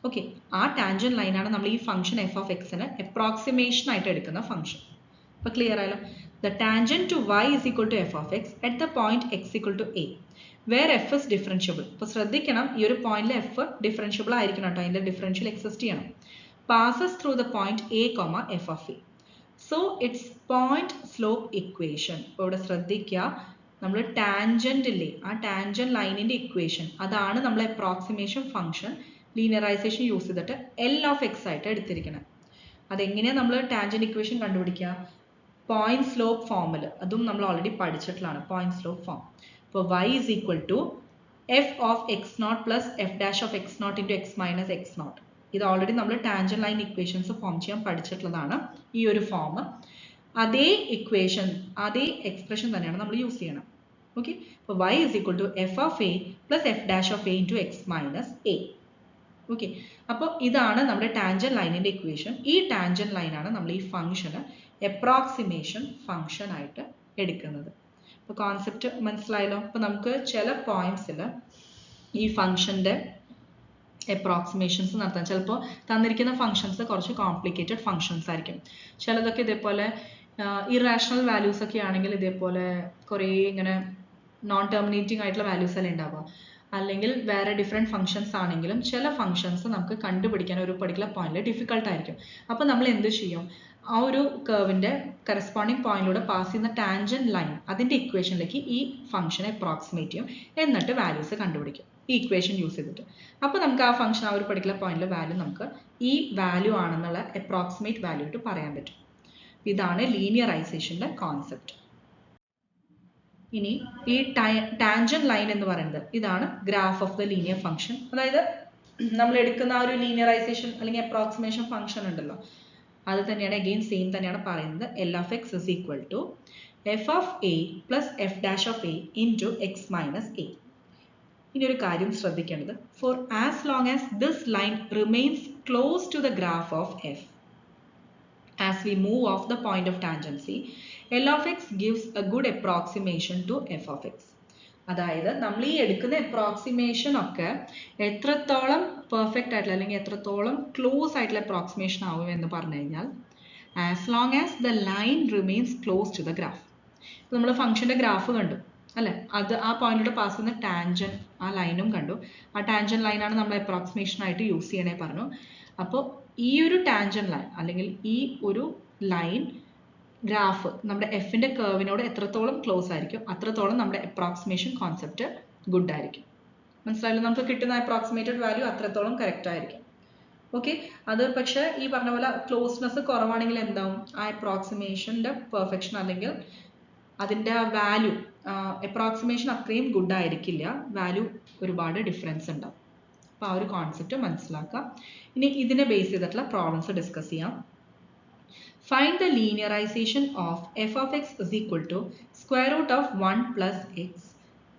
ഓക്കെ, ആ ടാൻജന്റ് ലൈൻ ആണ് നമ്മൾ ഈ ഫംഗ്ഷൻ f of x ന് അപ്രോക്സിമേഷൻ ആയിട്ട് എടുക്കുന്ന ഫംഗ്ഷൻ. അപ്പോൾ ക്ലിയർ ആയല്ലോ? The tangent to y is equal to f of x at the point x equal to a where f is differentiable. അപ്പോൾ ശ്രദ്ധിക്കണം, ഈ ഒരു പോയിന്റിൽ f ഡിഫറൻഷ്യബിൾ ആയിരിക്കണം കേട്ടോ, അതിന്റെ ഡിഫറൻഷ്യൽ എക്സിസ്റ്റ് ചെയ്യണം. Passes through the point a, f of a. So its point slope equation. അപ്പോൾ ഇവിടെ ശ്രദ്ധിക്കുക, നമ്മൾ ടാൻജന്റിലെ ആ ടാൻജന്റ് ലൈനിന്റെ ഇക്വേഷൻ അതാണ് നമ്മൾ അപ്രോക്സിമേഷൻ ഫംഗ്ഷൻ ലീനിയറൈസേഷൻ യൂസ് ചെയ്തിട്ട് L of x ആയിട്ട് എടുത്തിരിക്കുന്നത്. അതെങ്ങനെയാണ് നമ്മൾ ടാൻജന്റ് ഇക്വേഷൻ കണ്ടുപിടിക്കുക? പോയിന്റ് സ്ലോപ്പ് ഫോമിൽ, അതും നമ്മൾ ഓൾറെഡി പഠിച്ചിട്ടുള്ളതാണ്, പോയിന്റ് സ്ലോപ്പ് ഫോം. അപ്പോൾ y is equal to f of x naught plus f dash of x naught into x minus x naught. ഇത് ഓൾറെഡി നമ്മൾ ടാൻജന്റ് ലൈൻ ഇക്വേഷൻസ് ഫോം ചെയ്യാൻ പഠിച്ചിട്ടുള്ളതാണ്, ഈ ഒരു ഫോം. അതേ ഇക്വേഷൻ, അതേ എക്സ്പ്രഷൻ തന്നെയാണ് നമ്മൾ യൂസ് ചെയ്യണം. ഓക്കെ, അപ്പോൾ y is equal to f of a plus f dash of a into x minus a. Okay, അപ്പോൾ ഇതാണ് നമ്മുടെ ടാൻജന്റ് ലൈനിന്റെ ഇക്വേഷൻ. ഈ ടാൻജന്റ് ലൈനാണ് നമ്മൾ ഈ ഫംഗ്ഷന് അപ്രോക്സിമേഷൻ ഫംഗ്ഷൻ ആയിട്ട് എടുക്കുന്നത്. അപ്പോൾ കോൺസെപ്റ്റ് മനസ്സിലായല്ലോ? അപ്പോൾ നമുക്ക് ചില പോയിന്റ്സിൽ ഈ ഫംഗ്ഷന്റെ അപ്രോക്സിമേഷൻസ് നടത്താം. ചിലപ്പോൾ തന്നിരിക്കുന്ന ഫംഗ്ഷൻസ് കുറച്ച് കോംപ്ലിക്കേറ്റഡ് ഫംഗ്ഷൻസ് ആയിരിക്കും. ചിലതൊക്കെ ഇതേപോലെ ഇറാഷണൽ വാല്യൂസ് ഒക്കെ ആണെങ്കിൽ ഇതേപോലെ കുറേ ഇങ്ങനെ നോൺ ടെർമിനേറ്റിംഗ് ആയിട്ടുള്ള വാല്യൂസ് അല്ലേ ഉണ്ടാവുക. അല്ലെങ്കിൽ വേറെ ഡിഫറെൻറ്റ് ഫംഗ്ഷൻസ് ആണെങ്കിലും ചില ഫംഗ്ഷൻസ് നമുക്ക് കണ്ടുപിടിക്കാൻ ഒരു പർട്ടിക്കുലർ പോയിന്റിൽ ഡിഫിക്കൽട്ട് ആയിരിക്കും. അപ്പോൾ നമ്മൾ എന്ത് ചെയ്യും? ആ ഒരു കർവിന്റെ കറസ്പോണ്ടിങ് പോയിന്റിലൂടെ പാസ് ചെയ്യുന്ന ടാൻജന്റ് ലൈൻ അതിന്റെ ഇക്വേഷനിലേക്ക് ഈ ഫംഗ്ഷനെ അപ്രോക്സിമേറ്റ് ചെയ്യും, എന്നിട്ട് വാല്യൂസ് കണ്ടുപിടിക്കും ഈ ഇക്വേഷൻ യൂസ് ചെയ്തിട്ട്. അപ്പോൾ നമുക്ക് ആ ഫംഗ്ഷൻ ആ ഒരു പർട്ടിക്കുലർ പോയിന്റിലെ വാല്യൂ നമുക്ക് ഈ വാല്യൂ ആണെന്നുള്ള അപ്രോക്സിമേറ്റ് വാല്യൂ ആയിട്ട് പറയാൻ പറ്റും. ഇതാണ് ലീനിയറൈസേഷന്റെ കോൺസെപ്റ്റ്. ഇനി ഈ ടാൻജന്റ് ലൈൻ എന്ന് പറയുന്നത് ഇതാണ് graph of the linear function. അതായത് നമ്മൾ എടുക്കുന്ന ആ ഒരു ലീനിയറൈസേഷൻ അല്ലെങ്കിൽ അപ്രോക്സിമേഷൻ ഫംഗ്ഷൻ ഉണ്ടല്ലോ, അത് തന്നെയാണ് അഗെയിൻ സെയിം തന്നെയാണ് പറയുന്നത്. L of x is equal to f of a plus f dash of a into x minus a. ഇനി ഒരു കാര്യം ശ്രദ്ധിക്കേണ്ടത്, for as long as this line remains close to the graph of f, as we move off the point of tangency, L of x gives a good approximation to f of x. അതായത് നമ്മൾ ഈ എടുക്കുന്ന അപ്രോക്സിമേഷൻ ഒക്കെ എത്രത്തോളം പെർഫെക്റ്റ് ആയിട്ടുള്ള അല്ലെങ്കിൽ എത്രത്തോളം ക്ലോസ് ആയിട്ടുള്ള അപ്രോക്സിമേഷൻ ആവും എന്ന് പറഞ്ഞു കഴിഞ്ഞാൽ, as long as the line remains close to the graph. നമ്മൾ ഫംഗ്ഷന്റെ ഗ്രാഫ് കണ്ടു അല്ലെ, അത് ആ പോയിന്റിലൂടെ പാസ് ചെയ്യുന്ന ടാൻജന്റ് ആ ലൈനും കണ്ടു. ആ ടാൻജന്റ് ലൈനാണ് നമ്മൾ അപ്രോക്സിമേഷൻ ആയിട്ട് യൂസ് ചെയ്യണേ പറഞ്ഞു. അപ്പോൾ ഈ ഒരു ടാൻജന്റ് ലൈൻ അല്ലെങ്കിൽ ഈ ഒരു ലൈൻ ഗ്രാഫ് നമ്മുടെ എഫിന്റെ കർവിനോട് എത്രത്തോളം ക്ലോസ് ആയിരിക്കും അത്രത്തോളം നമ്മുടെ അപ്രോക്സിമേഷൻ കോൺസെപ്റ്റ് ഗുഡ് ആയിരിക്കും. മനസ്സിലായല്ലോ? നമുക്ക് കിട്ടുന്ന അപ്രോക്സിമേറ്റഡ് വാല്യൂ അത്രത്തോളം കറക്റ്റ് ആയിരിക്കും. ഓക്കെ, അത് പക്ഷേ ഈ പറഞ്ഞ പോലെ ക്ലോസ്നെസ് കുറവാണെങ്കിൽ എന്താവും? ആ അപ്രോക്സിമേഷന്റെ പെർഫെക്ഷൻ അല്ലെങ്കിൽ അതിന്റെ വാല്യൂ അപ്രോക്സിമേഷൻ അത്രയും ഗുഡ് ആയിരിക്കില്ല, വാല്യൂ ഒരുപാട് ഡിഫറൻസ് ഉണ്ടാവും. അപ്പോൾ ആ ഒരു കോൺസെപ്റ്റ് മനസ്സിലാക്കാം. ഇനി ഇതിനെ ബേസ് ചെയ്തിട്ടുള്ള പ്രോബ്ലംസ് ഡിസ്കസ് ചെയ്യാം. Find the linearization of f of x is equal to square root of 1 plus x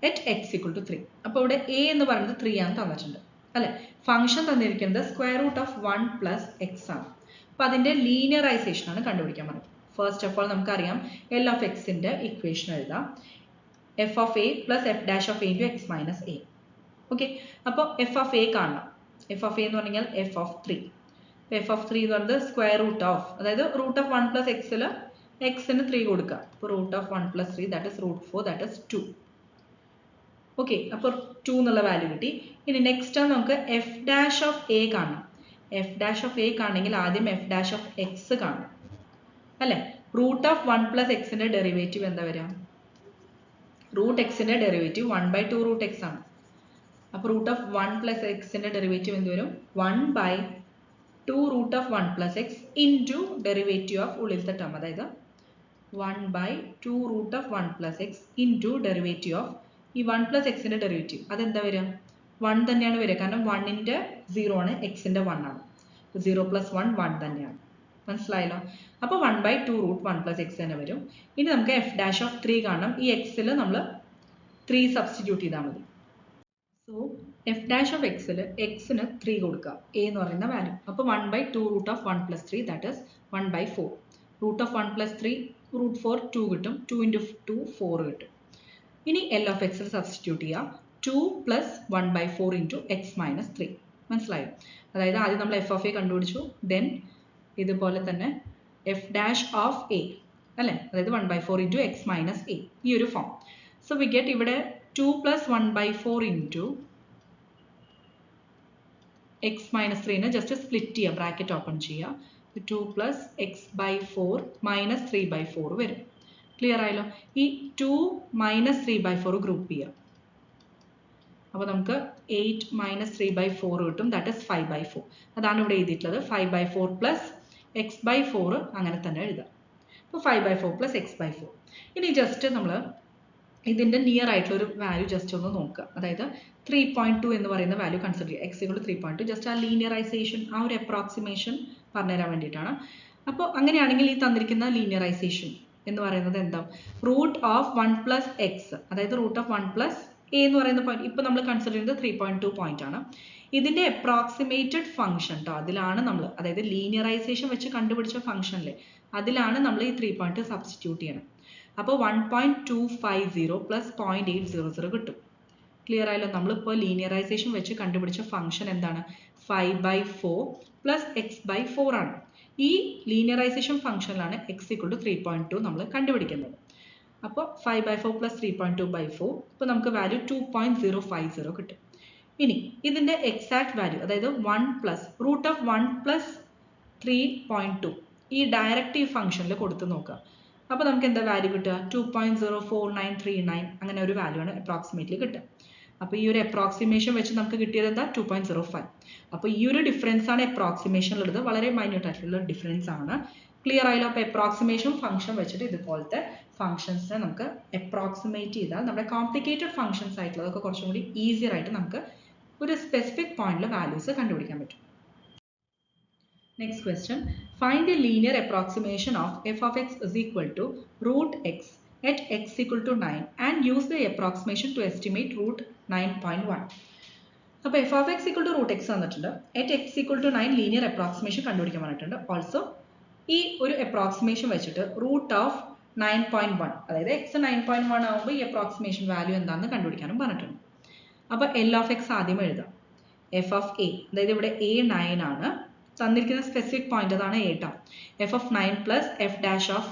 at x equal to 3. അപ്പോൾ ഇവിടെ a എന്ന് പറയുന്നത് 3 ആണ് തന്നിട്ടുണ്ട് അല്ലെ. ഫംഗ്ഷൻ തന്നിരിക്കുന്നത് square root of 1 plus x ആണ്. അപ്പോൾ അതിന്റെ ലീനിയറൈസേഷൻ ആണ് കണ്ടുപിടിക്കാൻ പറഞ്ഞത്. ഫസ്റ്റ് ഓഫ് ഓൾ നമുക്കറിയാം L of x ന്റെ ഇക്വേഷൻ എഴുതാം, f of a plus f dash of a into x minus a. Okay, അപ്പോൾ f of a കാണണം. f of a എന്ന് പറഞ്ഞാൽ f of 3. f of 3 എന്ന് പറയുന്നത് സ്ക്വയർ റൂട്ട് ഓഫ്, അതായത് റൂട്ട് ഓഫ് 1 പ്ലസ് എക്സിൽ എക്സിന് 3 കൊടുക്കുക. അപ്പോൾ root of 1 plus 3 that is root 4 that is 2. Okay, അപ്പോൾ 2 എന്നുള്ള വാല്യൂ കിട്ടി. ഇനി നെക്സ്റ്റ് ആണ് നമുക്ക് എഫ് ഡാഷ് ഓഫ് എ കാണണം. എഫ് ഡാഷ് ഓഫ് എ കാണണമെങ്കിൽ ആദ്യം എഫ് ഡാഷ് ഓഫ് എക്സ് കാണണം അല്ലെ. റൂട്ട് ഓഫ് 1 പ്ലസ് എക്സിന്റെ ഡെറിവേറ്റീവ് എന്താ വരിക? റൂട്ട് എക്സിന്റെ ഡെറിവേറ്റീവ് 1/2 റൂട്ട് എക്സ് ആണ്. അപ്പോൾ റൂട്ട് ഓഫ് 1 പ്ലസ് എക്സിൻ്റെ ഡെറിവേറ്റീവ് എന്ത് വരും? 1/2 root of 1 plus x into derivative of ഉള്ളിലത്തെ ടേം, അതായത് 1/2 root of 1 plus x into derivative of ഈ 1 പ്ലസ് എക്സിൻ്റെ ഡെറിവേറ്റീവ് അതെന്താ വരിക? 1 തന്നെയാണ് വരിക, കാരണം 1ൻ്റെ 0 ആണ്, എക്സിൻ്റെ 1 ആണ്. 0 + 1 1 തന്നെയാണ്. മനസ്സിലായല്ലോ? അപ്പോൾ 1/2 റൂട്ട് 1 പ്ലസ് എക്സ് തന്നെ വരും. ഇനി നമുക്ക് എഫ് ഡാഷ് ഓഫ് 3 കാണണം. ഈ എക്സിൽ നമ്മൾ 3 സബ്സ്റ്റിറ്റ്യൂട്ട് ചെയ്താൽ മതി. സോ എഫ് ഡാഷ് ഓഫ് എക്സിൽ എക്സിന് 3 കൊടുക്കുക, എ എന്ന് പറയുന്ന വാല്യൂ. അപ്പോൾ 1/2 root of 1 + 3 that is 1/4. Root of 1 + 3 root 4 2 കിട്ടും. 2 × 2 4 കിട്ടും. ഇനി എൽ ഓഫ് എക്സിൽ സബ്സ്റ്റിറ്റ്യൂട്ട് ചെയ്യുക. 2 + 1/4 × x - 3. മനസ്സിലായോ? അതായത് ആദ്യം നമ്മൾ എഫ് ഓഫ് എ കണ്ടുപിടിച്ചു, ദെൻ ഇതുപോലെ തന്നെ എഫ് ഡാഷ് ഓഫ് എ അല്ലേ, അതായത് 1/4 × x - a, ഈ ഒരു ഫോം. സോ വി ഗെറ്റ് ഇവിടെ 2 + 1/4 × x - 3നെ ജസ്റ്റ് സ്പ്ലിറ്റ് ചെയ്യുക, ബ്രാക്കറ്റ് ഓപ്പൺ ചെയ്യുക. 2 + x/4 - 3/4 വരും. ക്ലിയർ ആയല്ലോ? ഈ 2 - 3/4 ഗ്രൂപ്പ് ചെയ്യുക. അപ്പോൾ നമുക്ക് 8 - 3/4 കിട്ടും, ദാറ്റ് ഈസ് 5/4. അതാണ് ഇവിടെ എഴുതിയിട്ടുള്ളത്. 5/4 + x/4 അങ്ങനെ തന്നെ എഴുതാം. അപ്പോൾ 5/4 + x/4. ഇനി ജസ്റ്റ് നമ്മൾ ഇതിൻ്റെ നിയർ ആയിട്ടുള്ള ഒരു വാല്യൂ ജസ്റ്റ് ഒന്ന് നോക്കുക. അതായത് 3.2 എന്ന് പറയുന്ന വാല്യൂ കൺസിഡർ ചെയ്യുക. x = 3.2. ജസ്റ്റ് ആ ലീനിയറൈസേഷൻ, ആ ഒരു അപ്രോക്സിമേഷൻ പറഞ്ഞുതരാൻ വേണ്ടിയിട്ടാണ്. അപ്പോൾ അങ്ങനെയാണെങ്കിൽ ഈ തന്നിരിക്കുന്ന ലീനിയറൈസേഷൻ എന്ന് പറയുന്നത് എന്താ? റൂട്ട് ഓഫ് 1 + x, അതായത് റൂട്ട് ഓഫ് 1 + a എന്ന് പറയുന്ന പോയിന്റ്. ഇപ്പോൾ നമ്മൾ കൺസിഡർ ചെയ്യുന്നത് 3.2 പോയിന്റ് ആണ്. ഇതിന്റെ അപ്രോക്സിമേറ്റഡ് ഫംഗ്ഷൻ ട്ടോ, അതിലാണ് നമ്മൾ, അതായത് ലീനിയറൈസേഷൻ വെച്ച് കണ്ടുപിടിച്ച ഫംഗ്ഷനിലെ അതിലാണ് നമ്മൾ ഈ 3.2 സബ്സ്റ്റിറ്റ്യൂട്ട് ചെയ്യണം. അപ്പോൾ 1.250 + 0.800 കിട്ടും. ക്ലിയർ ആയല്ലോ? നമ്മളിപ്പോൾ ലീനിയറൈസേഷൻ വെച്ച് കണ്ടുപിടിച്ച ഫംഗ്ഷൻ എന്താണ്? 5/4 + x/4 ആണ്. ഈ ലീനിയറൈസേഷൻ ഫംഗ്ഷനിലാണ് x = 3.2 നമ്മൾ കണ്ടുപിടിക്കുന്നത്. അപ്പോൾ 5/4 + 3.2/4, ഇപ്പോൾ നമുക്ക് വാല്യൂ 2.050 കിട്ടും. ഇനി ഇതിൻ്റെ എക്സാക്ട് വാല്യൂ, അതായത് 1 + റൂട്ട് ഓഫ് 1 + 3.2 ഈ ഡയറക്റ്റ് ഈ ഫംഗ്ഷനിൽ കൊടുത്ത് നോക്കുക. അപ്പോൾ നമുക്ക് എന്താ വാല്യൂ കിട്ടുക? 2.04939 അങ്ങനെ ഒരു വാല്യൂ ആണ് അപ്രോക്സിമേറ്റ്ലി കിട്ടുക. അപ്പോൾ ഈ ഒരു അപ്രോക്സിമേഷൻ വെച്ച് നമുക്ക് കിട്ടിയത് എന്താ? 2.05. അപ്പോൾ ഈ ഒരു ഡിഫറൻസ് ആണ് അപ്രോക്സിമേഷനിലുള്ളത്, വളരെ മൈന്യൂട്ട് ആയിട്ടുള്ള ഡിഫറൻസ് ആണ്. ക്ലിയർ ആയല്ലോ? അപ്പോൾ അപ്രോക്സിമേഷൻ ഫംഗ്ഷൻ വെച്ചിട്ട് ഇതുപോലത്തെ ഫംഗ്ഷൻസിനെ നമുക്ക് അപ്രോക്സിമേറ്റ് ചെയ്താൽ നമ്മുടെ കോംപ്ലിക്കേറ്റഡ് ഫംഗ്ഷൻസ് ആയിട്ടുള്ളതൊക്കെ കുറച്ചും കൂടി ഈസിയർ ആയിട്ട് നമുക്ക് ഒരു സ്പെസിഫിക് പോയിന്റിൽ വാല്യൂസ് കണ്ടുപിടിക്കാൻ പറ്റും. Next question. Find the linear approximation of f of x is equal to root x at x = 9 and use the approximation to estimate root 9.1. അപ്പോൾ f of x equal to root x തന്നിട്ടുണ്ട്. At x equal to 9 linear approximation കണ്ടുപിടിക്കാൻ പറഞ്ഞിട്ടുണ്ട്. ഓൾസോ ഈ ഒരു അപ്രോക്സിമേഷൻ വെച്ചിട്ട് റൂട്ട് ഓഫ് 9.1, അതായത് എക്സ് 9.1 ആകുമ്പോൾ ഈ അപ്രോക്സിമേഷൻ വാല്യൂ എന്താണെന്ന് കണ്ടുപിടിക്കാനും പറഞ്ഞിട്ടുണ്ട്. അപ്പോൾ എൽ ഓഫ് എക്സ് ആദ്യം എഴുതാം. എഫ് ഓഫ് എ, അതായത് ഇവിടെ എ 9 ആണ്, തന്നിരിക്കുന്ന സ്പെസിഫിക് പോയിന്റ് അതാണ് എ ട്ടോ. F of 9 plus f dash of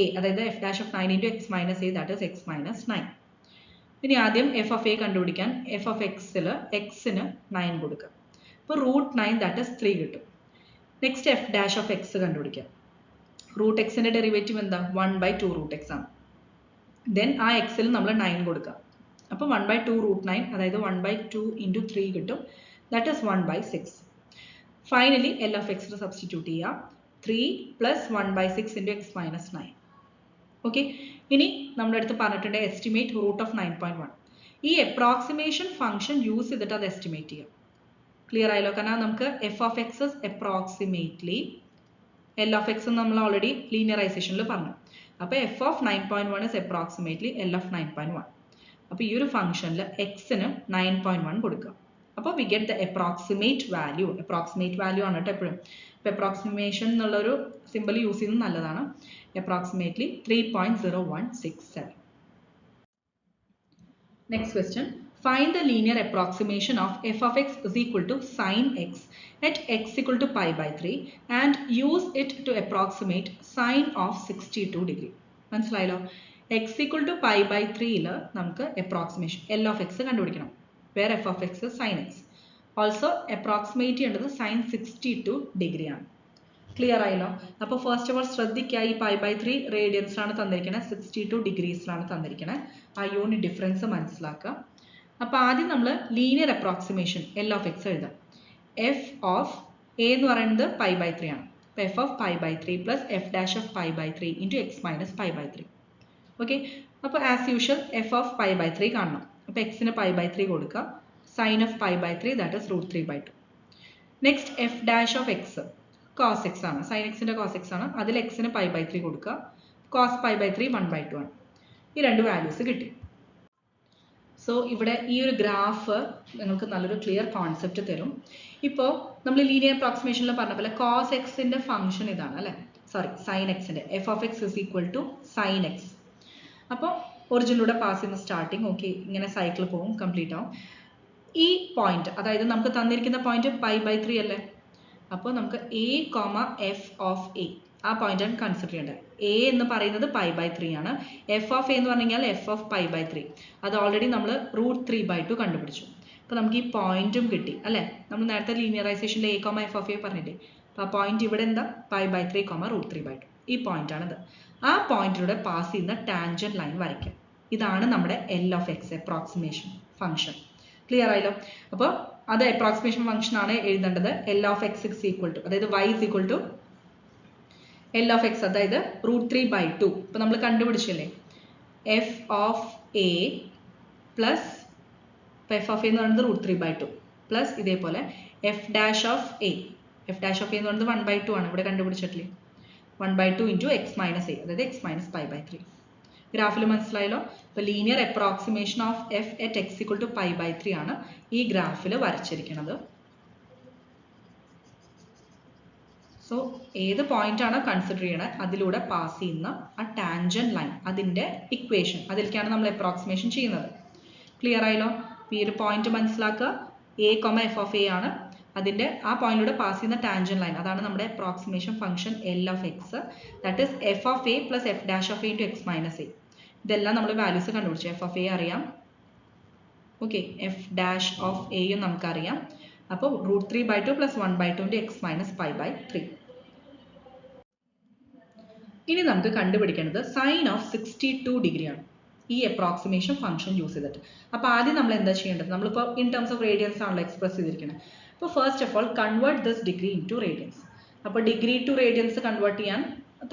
a, അതായത് f dash of 9 into x minus a, that is x minus 9. ഇനി ആദ്യം എഫ് ഓഫ് എ കണ്ടുപിടിക്കാൻ എഫ് ഓഫ് എക്സിൽ എക്സിന് 9 കൊടുക്കുക. അപ്പോൾ റൂട്ട് 9 ദാറ്റ് ഇസ് 3 കിട്ടും. Next f dash of X കണ്ടുപിടിക്കാം. റൂട്ട് എക്സിൻ്റെ ഡെറിവേറ്റീവ് എന്താ? 1/2 റൂട്ട് എക്സ് ആണ്. ദെൻ ആ എക്സിൽ നമ്മൾ 9 കൊടുക്കുക. അപ്പോൾ 1/2 റൂട്ട് 9, അതായത് 1/2 ഇൻറ്റു 3 കിട്ടും, that is 1/6. Finally L of X substitute ചെയ്യുക. 3 + 1/6 ഇൻറ്റു എക്സ് മൈനസ് 9. ഓക്കെ, ഇനി നമ്മുടെ അടുത്ത് പറഞ്ഞിട്ടുണ്ട് എസ്റ്റിമേറ്റ് റൂട്ട് ഓഫ് 9.1. ഈ അപ്രോക്സിമേഷൻ ഫംഗ്ഷൻ യൂസ് ചെയ്തിട്ട് അത് എസ്റ്റിമേറ്റ് ചെയ്യാം. ക്ലിയർ ആയല്ലോ? കാരണം നമുക്ക് F of X approximately, L of x നമ്മൾ ഓൾറെഡി ലീനിയറൈസേഷനിൽ പറഞ്ഞു. അപ്പോൾ f of 9.1 is approximately L of 9.1. അപ്പോൾ ഈ ഒരു ഫംഗ്ഷനിൽ എക്സിന് 9.1 കൊടുക്കുക. അപ്പോൾ V get the approximate value. Approximate value ആണ് കേട്ടോ എപ്പോഴും. ഇപ്പോൾ അപ്രോക്സിമേഷൻ എന്നുള്ളൊരു സിമ്പിൾ യൂസ് ചെയ്യുന്നത് നല്ലതാണ്. Approximately 3.0167. Next question. Find the linear approximation of f of x is equal to sin x at x equal to pi/3 and use it to approximate sin of 62 degree. മനസ്സിലായല്ലോ? x equal to pi/3 നമുക്ക് approximation L of x കണ്ടുപിടിക്കണം. Where f of x is sin x. Also approximate ചെയ്യേണ്ടത് sin 62 degree ആണ്. ക്ലിയർ ആയല്ലോ? അപ്പോൾ ഫസ്റ്റ് ഓഫ് ഓൾ ശ്രദ്ധിക്കുക, ഈ pi/3 റേഡിയൻസിലാണ് തന്നിരിക്കുന്നത്, 62 ഡിഗ്രീസിലാണ് തന്നിരിക്കുന്നത്. ആ യൂണിറ്റ് ഡിഫറൻസ് മനസ്സിലാക്കുക. അപ്പോൾ ആദ്യം നമ്മൾ linear approximation L of x എഴുതാം. എഫ് ഓഫ് എ എന്ന് പറയുന്നത് പൈ ബൈ 3 ആണ്. അപ്പോൾ f of pi by 3 plus f dash of pi by 3 into x minus pi by 3. Okay, അപ്പോൾ as usual f of pi by 3 കാണണം. അപ്പോൾ എക്സിന് പൈ ബൈ 3 കൊടുക്കുക. Sine of pi by 3 that is root 3/2. Next f dash of x cos X ആണ്, സൈൻ എക്സിൻ്റെ കോസ് എക്സ് ആണ്. അതിൽ എക്സിന് പൈ ബൈ 3 കൊടുക്കുക. കോസ് പൈ ബൈ 3 1/2 ആണ്. ഈ രണ്ട് വാല്യൂസ് കിട്ടി. സോ ഇവിടെ ഈ ഒരു ഗ്രാഫ് നിങ്ങൾക്ക് നല്ലൊരു ക്ലിയർ കോൺസെപ്റ്റ് തരും. ഇപ്പോൾ നമ്മൾ ലീനിയർ അപ്രോക്സിമേഷനിൽ പറഞ്ഞ പോലെ കോസ് എക്സിൻ്റെ ഫംഗ്ഷൻ ഇതാണ് അല്ലേ, സോറി സൈൻ എക്സിൻ്റെ f of X is equal to sine x. അപ്പോൾ ഒറിജിനിലൂടെ പാസ് ചെയ്യുന്ന സ്റ്റാർട്ടിങ് ഓക്കെ ഇങ്ങനെ സൈക്കിൾ പോകും, കംപ്ലീറ്റ് ആവും. ഈ പോയിന്റ് അതായത് നമുക്ക് തന്നിരിക്കുന്ന പോയിന്റ് പൈ ബൈ 3 അല്ലേ, അപ്പോൾ നമുക്ക് A comma f of A ആ പോയിന്റാണ് കൺസിഡർ ചെയ്യേണ്ടത്. എ എന്ന് പറയുന്നത് പൈ ബൈ 3 ആണ്. എഫ് ഓഫ് എ എന്ന് പറഞ്ഞു കഴിഞ്ഞാൽ എഫ് ഓഫ് പൈ ബൈ 3. അത് ഓൾറെഡി നമ്മൾ റൂട്ട് 3/2 കണ്ടുപിടിച്ചു. അപ്പോൾ നമുക്ക് ഈ പോയിന്റും കിട്ടി അല്ലേ. നമ്മൾ നേരത്തെ ലീനിയറൈസേഷനിൽ a comma f of a പറഞ്ഞില്ലേ, അപ്പോൾ ആ പോയിന്റ് ഇവിടെ എന്താ പൈ ബൈ 3 കോമ റൂട്ട് 3/2. ഈ പോയിന്റാണിത്. ആ പോയിന്റിലൂടെ പാസ് ചെയ്യുന്ന ടാൻജന്റ് ലൈൻ വരയ്ക്കാം. ഇതാണ് നമ്മുടെ L of x approximation function. Clear ആയല്ലോ. അപ്പോൾ അത് അപ്രോക്സിമേഷൻ ഫംഗ്ഷൻ ആണ് എഴുതേണ്ടത്. L of X is equal to, അതായത് y is equal to L of X, അതായത് റൂട്ട് 3/2. ഇപ്പോൾ നമ്മൾ കണ്ടുപിടിച്ചല്ലേ f of a plus f of a എന്ന് പറയുന്നത് റൂട്ട് 3/2 പ്ലസ് ഇതേപോലെ f dash of a, f dash of a എന്ന് പറയുന്നത് 1/2 ആണ്, ഇവിടെ കണ്ടുപിടിച്ചിട്ടില്ലേ 1/2 ഇൻറ്റു എക്സ് മൈനസ് എ, അതായത് എക്സ് മൈനസ് പൈ ബൈ 3. ഗ്രാഫിൽ മനസ്സിലായല്ലോ. അപ്പോൾ linear approximation of f at x equal to pi by 3 ആണ് ഈ ഗ്രാഫിൽ വരച്ചിരിക്കുന്നത്. സോ ഏത് പോയിന്റ് ആണോ കൺസിഡർ ചെയ്യണത് അതിലൂടെ പാസ് ചെയ്യുന്ന ആ ടാൻജന്റ് ലൈൻ, അതിൻ്റെ ഇക്വേഷൻ, അതിലേക്കാണ് നമ്മൾ അപ്രോക്സിമേഷൻ ചെയ്യുന്നത്. ക്ലിയർ ആയല്ലോ. ഈ ഒരു പോയിന്റ് മനസ്സിലാക്കുക. A comma f of a ആണ്, അതിൻ്റെ ആ പോയിന്റിലൂടെ പാസ് ചെയ്യുന്ന ടാൻജന്റ് ലൈൻ, അതാണ് നമ്മുടെ approximation function L of x. That is f of a plus f dash of a into x minus a. ഇതെല്ലാം നമ്മൾ വാല്യൂസ് കണ്ടുപിടിച്ചു. എഫ് ഓഫ് എ അറിയാം, ഓക്കെ, എഫ് ഡാഷ് ഓഫ് എയും നമുക്കറിയാം. അപ്പോൾ root 3/2 plus 1/2 into x minus pi by 3. ഇനി നമുക്ക് കണ്ടുപിടിക്കേണ്ടത് സൈൻ ഓഫ് 62 ഡിഗ്രി ആണ് ഈ അപ്രോക്സിമേഷൻ ഫംഗ്ഷൻ യൂസ് ചെയ്തിട്ട്. അപ്പോൾ ആദ്യം നമ്മൾ എന്താ ചെയ്യേണ്ടത്, നമ്മളിപ്പോൾ ഇൻ ടേംസ് ഓഫ് റേഡിയൻസ് ആണല്ലോ എക്സ്പ്രസ് ചെയ്തിരിക്കുന്നത്. അപ്പോൾ first of all convert this degree into radians. അപ്പോൾ ഡിഗ്രി ടു റേഡിയൻസ് കൺവേർട്ട് ചെയ്യാൻ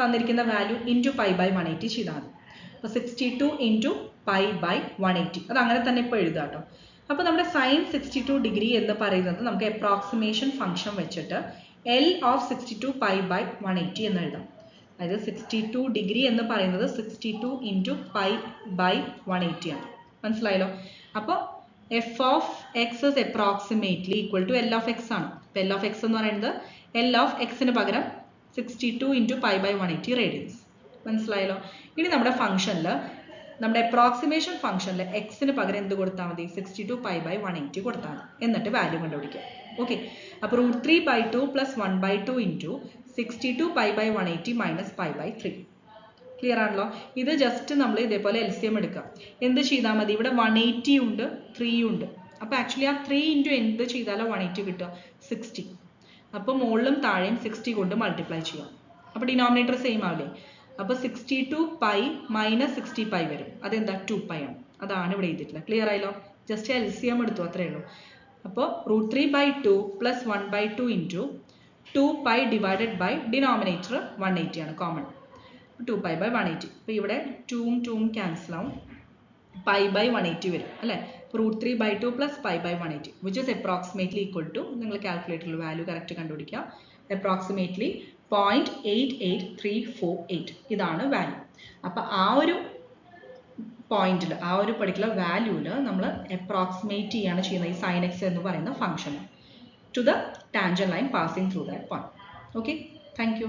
തന്നിരിക്കുന്ന വാല്യൂ ഇൻറ്റു പൈ ബൈ 180 ചെയ്താൽ മതി. അപ്പോൾ 62 ഇൻറ്റു പൈ ബൈ 180 അത് അങ്ങനെ തന്നെ ഇപ്പോൾ എഴുതാം കേട്ടോ. അപ്പോൾ നമ്മുടെ സൈൻ 62 ഡിഗ്രി എന്ന് പറയുന്നത് നമുക്ക് അപ്രോക്സിമേഷൻ ഫംഗ്ഷൻ വെച്ചിട്ട് എൽ ഓഫ് 62 പൈ ബൈ 180 എന്ന് എഴുതാം. അതായത് 62 ഡിഗ്രി എന്ന് പറയുന്നത് 62 ഇൻറ്റു പൈ ബൈ 180 ആണ്. മനസ്സിലായല്ലോ. അപ്പോൾ f of X is approximately equal to L of X ആണ്. അപ്പോൾ എൽ ഓഫ് എക്സ് എന്ന് പറയുന്നത് എൽ ഓഫ് എക്സിന് പകരം 62 ഇൻറ്റു പൈ ബൈ 180 റേഡിയൻസ്. മനസ്സിലായല്ലോ. ഇനി നമ്മുടെ ഫംഗ്ഷനിൽ, നമ്മുടെ അപ്രോക്സിമേഷൻ ഫംഗ്ഷനിൽ എക്സിന് പകരം എന്ത് കൊടുത്താൽ മതി, 62 പൈ ബൈ 180 കൊടുത്താൽ മതി. എന്നിട്ട് വാല്യൂ കണ്ടുപിടിക്കുക. ഓക്കെ, അപ്പോൾ root 3/2 plus 1/2 into 62 pi by 180 minus pi by 3. Clear ആണല്ലോ. ഇത് ജസ്റ്റ് നമ്മൾ ഇതേപോലെ LCM എടുക്കുക. എന്ത് ചെയ്താൽ മതി, ഇവിടെ 180 ഉണ്ട് 3 ഉണ്ട്. അപ്പോൾ ആക്ച്വലി ആ 3 ഇൻറ്റു എന്ത് ചെയ്താലോ 180 കിട്ടുക 60. അപ്പോൾ മുകളിലും താഴെയും 60 കൊണ്ട് മൾട്ടിപ്ലൈ ചെയ്യാം. അപ്പോൾ ഡിനോമിനേറ്റർ സെയിം ആവില്ലേ. അപ്പോൾ 62 പൈ മൈനസ് 60 പൈ വരും. അതെന്താ 2 പൈ ആണ്. അതാണ് ഇവിടെ എഴുതിയിട്ടില്ല. ക്ലിയർ ആയല്ലോ. ജസ്റ്റ് LCM എടുത്തു, അത്രയേ ഉള്ളൂ. അപ്പോൾ root 3/2 plus 1/2 into 2 pi divided by denominator 180 ആണ് കോമൺ. 2 pi by 180. അപ്പോൾ ഇവിടെ 2ഉം 2ഉം ക്യാൻസൽ ആവും, പൈ ബൈ 180 വരും അല്ലേ. Root 3/2 plus pi by 180 which is approximately equal to, നിങ്ങൾ കാൽക്കുലേറ്ററിൽ വാല്യൂ കറക്റ്റ് കണ്ടുപിടിക്കുക, അപ്രോക്സിമേറ്റ്ലി 0.88348 ഇതാണ് വാല്യൂ. അപ്പോൾ ആ ഒരു പോയിന്റിൽ, ആ ഒരു പർട്ടിക്കുലർ വാല്യൂവിൽ നമ്മൾ അപ്രോക്സിമേറ്റ് ചെയ്യാണ് ചെയ്യുന്നത് ഈ സൈൻ എക്സ് എന്ന് പറയുന്ന function to the tangent line passing through that point. Okay, thank U.